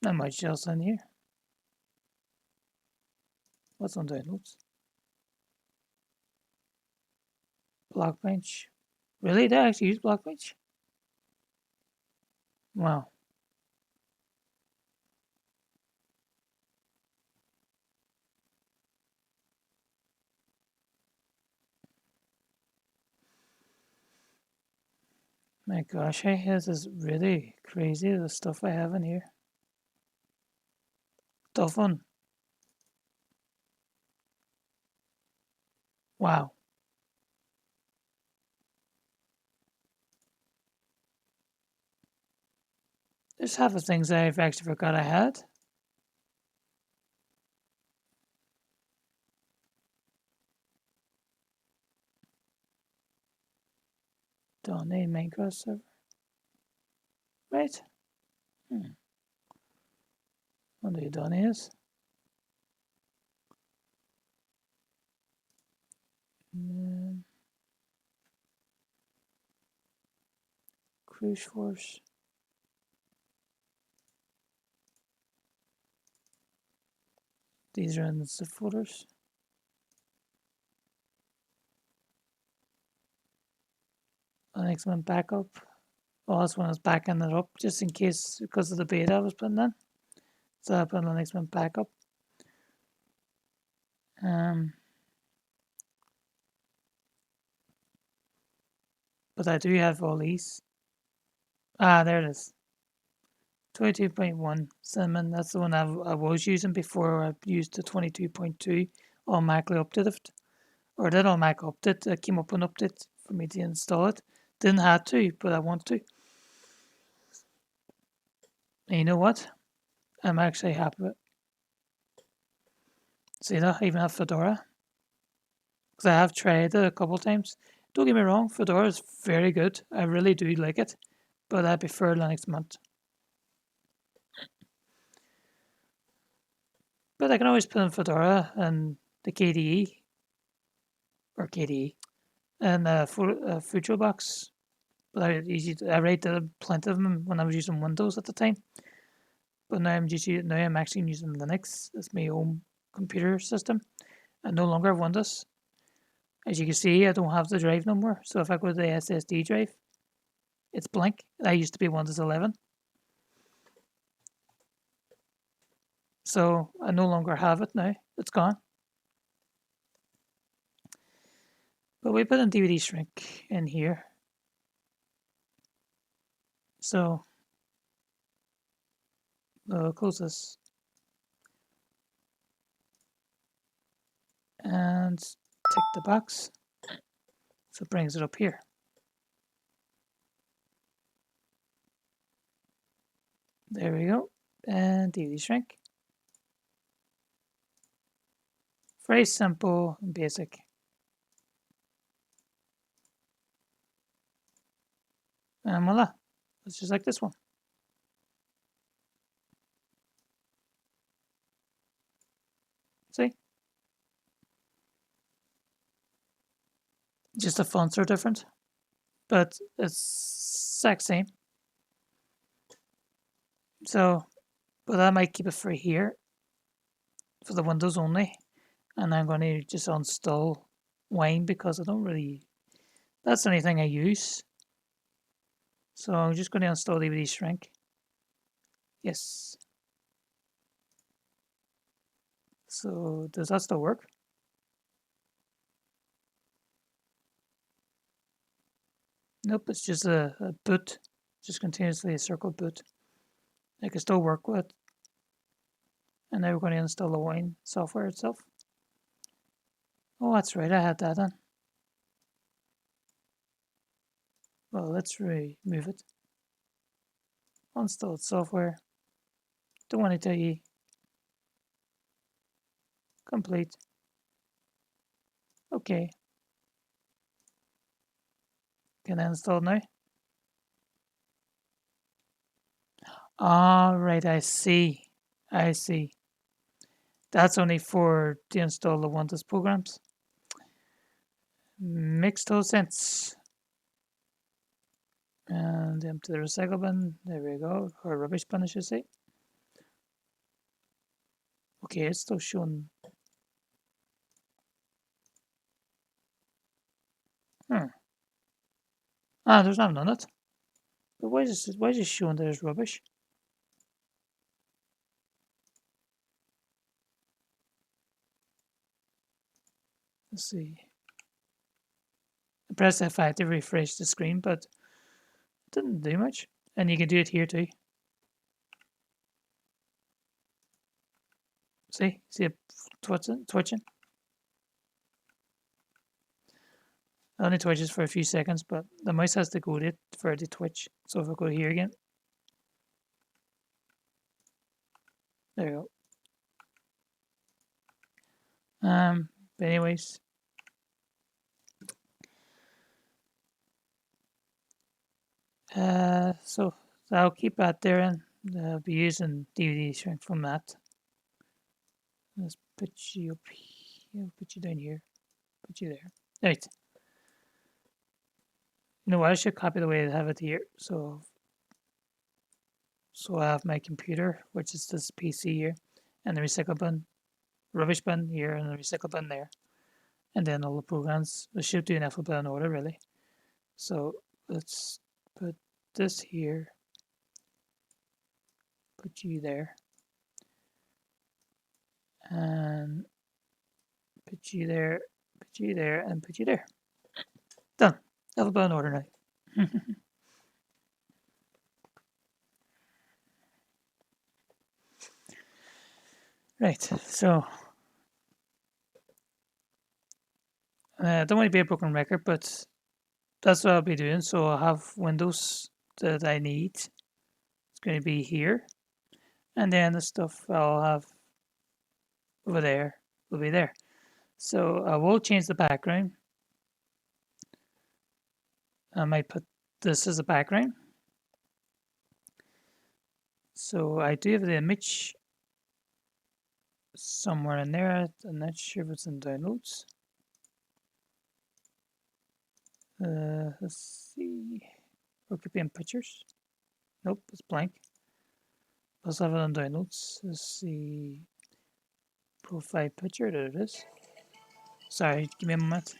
Not much else on here. What's on downloads? Blockbench. Really? They actually use Blockbench? Wow. My gosh, this is really crazy, the stuff I have in here. Tough one. Wow. There's half the things I've actually forgot I had. Donate Minecraft server. Right? What do you done is? Cruise Force. These are in the folders. The next one backup. Oh, this one is backing it up just in case because of the beta I was putting in. So I put the next one backup. But I do have all these. Ah, there it is. 22.1 cinnamon. That's the one I was using before I used the 22.2 automatically updated. Or did automatic update. It came up with an update for me to install it. Didn't have to, but I want to. And you know what? I'm actually happy with it. See that? I even have Fedora. Because I have tried it a couple times. Don't get me wrong, Fedora is very good. I really do like it. But I prefer Linux Mint. But I can always put in Fedora and the KDE or KDE and VirtualBox. But I rated plenty of them when I was using Windows at the time. But now I'm actually using Linux as my own computer system. I no longer have Windows. As you can see, I don't have the drive no more. So if I go to the SSD drive, it's blank. I used to be Windows 11. So I no longer have it now. It's gone. But we put in DVD shrink in here. So close this. And tick the box. So it brings it up here. There we go. And DVD shrink. Very simple and basic. And voila. It's just like this one. See? Just the fonts are different. But it's exact same. So, but I might keep it for here. For the Windows only. And I'm going to just uninstall Wine because I don't really... That's the only thing I use. So I'm just going to install DVD shrink. Yes. So does that still work? Nope, it's just a boot. Just continuously a circle boot. I can still work with. And now we're going to install the Wine software itself. Oh, that's right, I had that on. Well, let's remove it. Uninstalled software. Don't want to tell you. Complete. Okay. Can I install now? All right, I see. I see. That's only for to install the Windows programs. Makes total sense. And empty the recycle bin. There we go. Or rubbish bin, I should say. Okay, it's still showing. Ah, there's nothing on it. But why is it showing there's rubbish? Let's see. I pressed F5 to refresh the screen, but it didn't do much. And you can do it here too. See it twitching? It only twitches for a few seconds, but the mouse has to go to it for it to twitch. So if I go here again, there you go. But anyways, so I'll keep that there, and I'll be using DVD shrink from that. Let's put you up here, put you down here, put you there. Right. You know what? I should copy the way I have it here. So I have my computer, which is this PC here, and the recycle bin, rubbish bin here, and the recycle bin there, and then all the programs. I should do an alphabetical order really. So let's put this here, put you there, and put you there, put you there, and put you there. Done. Alphabetical order now. Right, so I don't want to be a broken record, but that's what I'll be doing. So I'll have windows that I need. It's going to be here, and then the stuff I'll have over there will be there. So I will change the background. I might put this as a background. So I do have the image somewhere in there. I'm not sure if it's in downloads. Let's see. Or it could be in pictures. Nope, it's blank. Let's have it on downloads. Let's see. Profile picture. There it is. Sorry, give me a moment.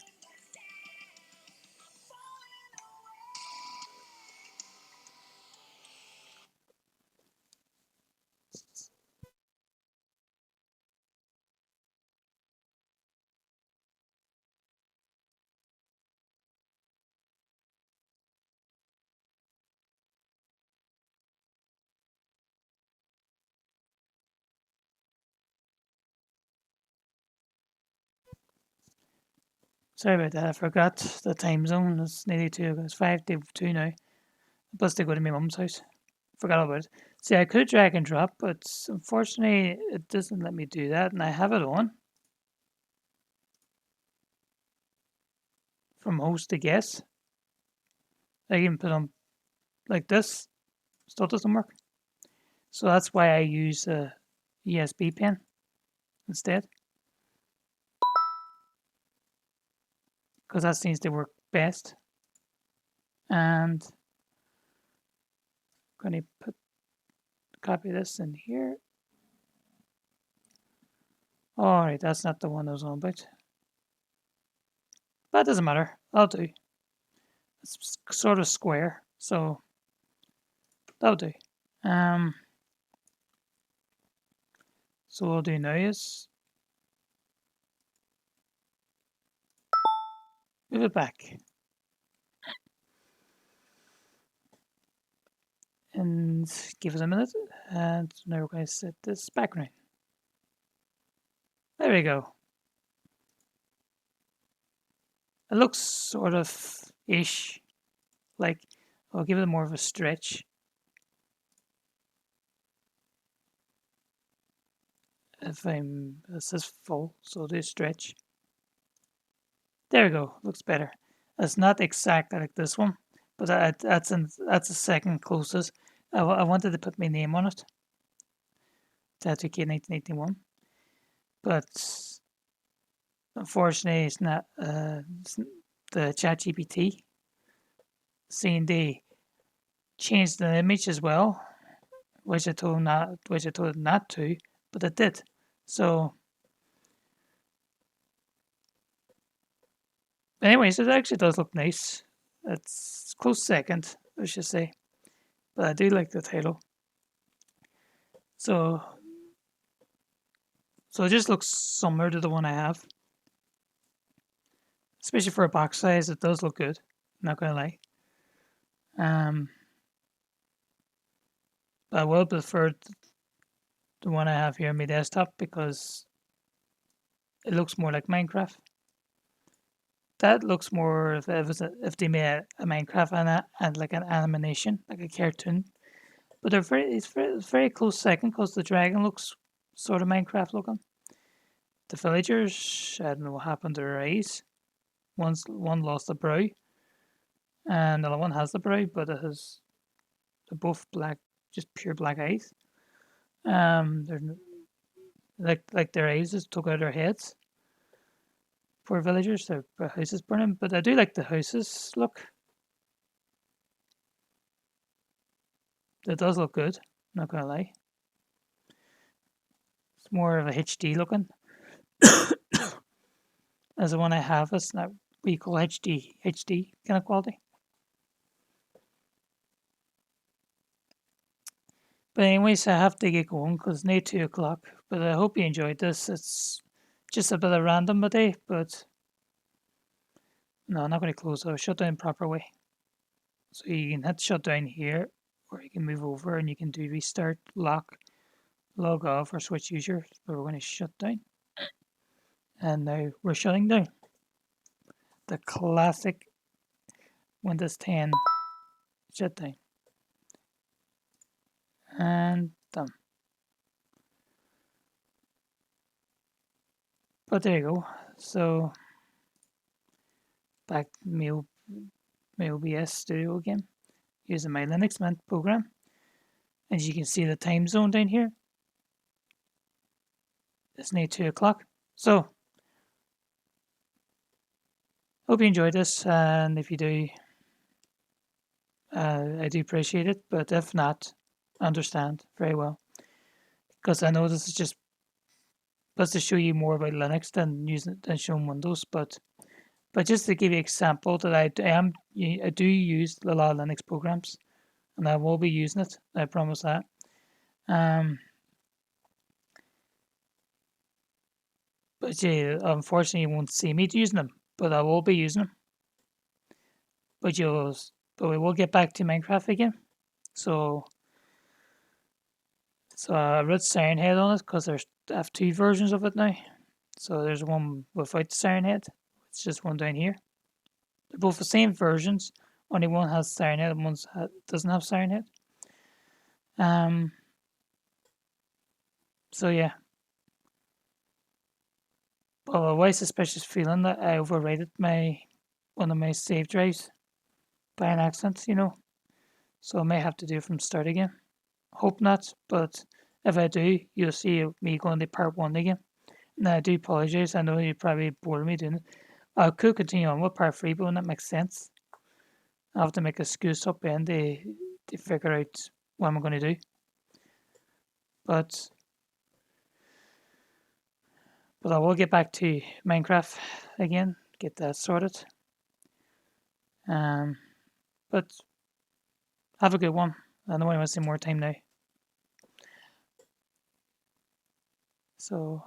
Sorry about that. I forgot the time zone. It's nearly 2. It's 5 to 2 now. Plus, they go to my mum's house. Forgot about it. See, I could drag and drop, but unfortunately, it doesn't let me do that. And I have it on from host to guest. I can put on like this. Still doesn't work. So that's why I use a USB pen instead. Because that seems to work best. And I'm going to copy this in here. Alright, that's not the one I was on about. But it doesn't matter. I'll do. It's sort of square, so that'll do. So what I'll do now is move it back. And give it a minute. And now we're going to set this background. There we go. It looks sort of ish. Like, I'll give it more of a stretch. This is full, so I'll do stretch. There we go. Looks better. It's not exactly like this one, but that's the second closest. I wanted to put my name on it. Tattoo Kid 1981, but unfortunately, it's not. The ChatGPT saying they changed the image as well, which I told it not to, but it did. So, anyways, it actually does look nice. It's close second, I should say, but I do like the title. So it just looks similar to the one I have. Especially for a box size, it does look good. Not gonna lie. But I will prefer the one I have here on my desktop because it looks more like Minecraft. That looks more if they made a Minecraft and like an animation, like a cartoon. But it's very close second because the dragon looks sort of Minecraft looking. The villagers, I don't know what happened to their eyes. One lost a brow, and the other one has the brow, but they're both black, just pure black eyes. They're like their eyes just took out their heads. Poor villagers, their houses burning. But I do like the houses look. It does look good. Not gonna lie. It's more of a HD looking. As the one I have, it's not what you call HD kind of quality. But anyways, I have to get going because it's now 2 o'clock. But I hope you enjoyed this. It's just a bit of random today, but no, I'm not going to close it. I'll shut down proper way. So you can hit shut down here, or you can move over and you can do restart, lock, log off or switch users, but we're going to shut down. And now we're shutting down. The classic Windows 10 shutdown. And done. But there you go. So back to my OBS studio again, using my Linux Mint program. As you can see the time zone down here. It's now 2 o'clock. So hope you enjoyed this, and if you do, I do appreciate it. But if not, understand very well, because I know this is just to show you more about Linux than showing Windows. But just to give you an example that I do use a lot of Linux programs, and I will be using it. I promise that. But yeah, unfortunately, you won't see me using them, but I will be using them. But we will get back to Minecraft again. So I wrote Siren Head on it because I have two versions of it now. So there's one without the Siren Head. It's just one down here. They're both the same versions. Only one has Siren Head and one doesn't have Siren Head. So yeah. But I was suspicious feeling that I overrated one of my save drives by an accident, So I may have to do it from start again. Hope not, but if I do, you'll see me going to part 1 again. And I do apologise. I know you're probably bored of me doing it. I could continue on with part 3, but when that makes sense, I have to make a excuse up end to figure out what I'm going to do. But I will get back to Minecraft again, get that sorted. But have a good one. I know I want to say more time now. So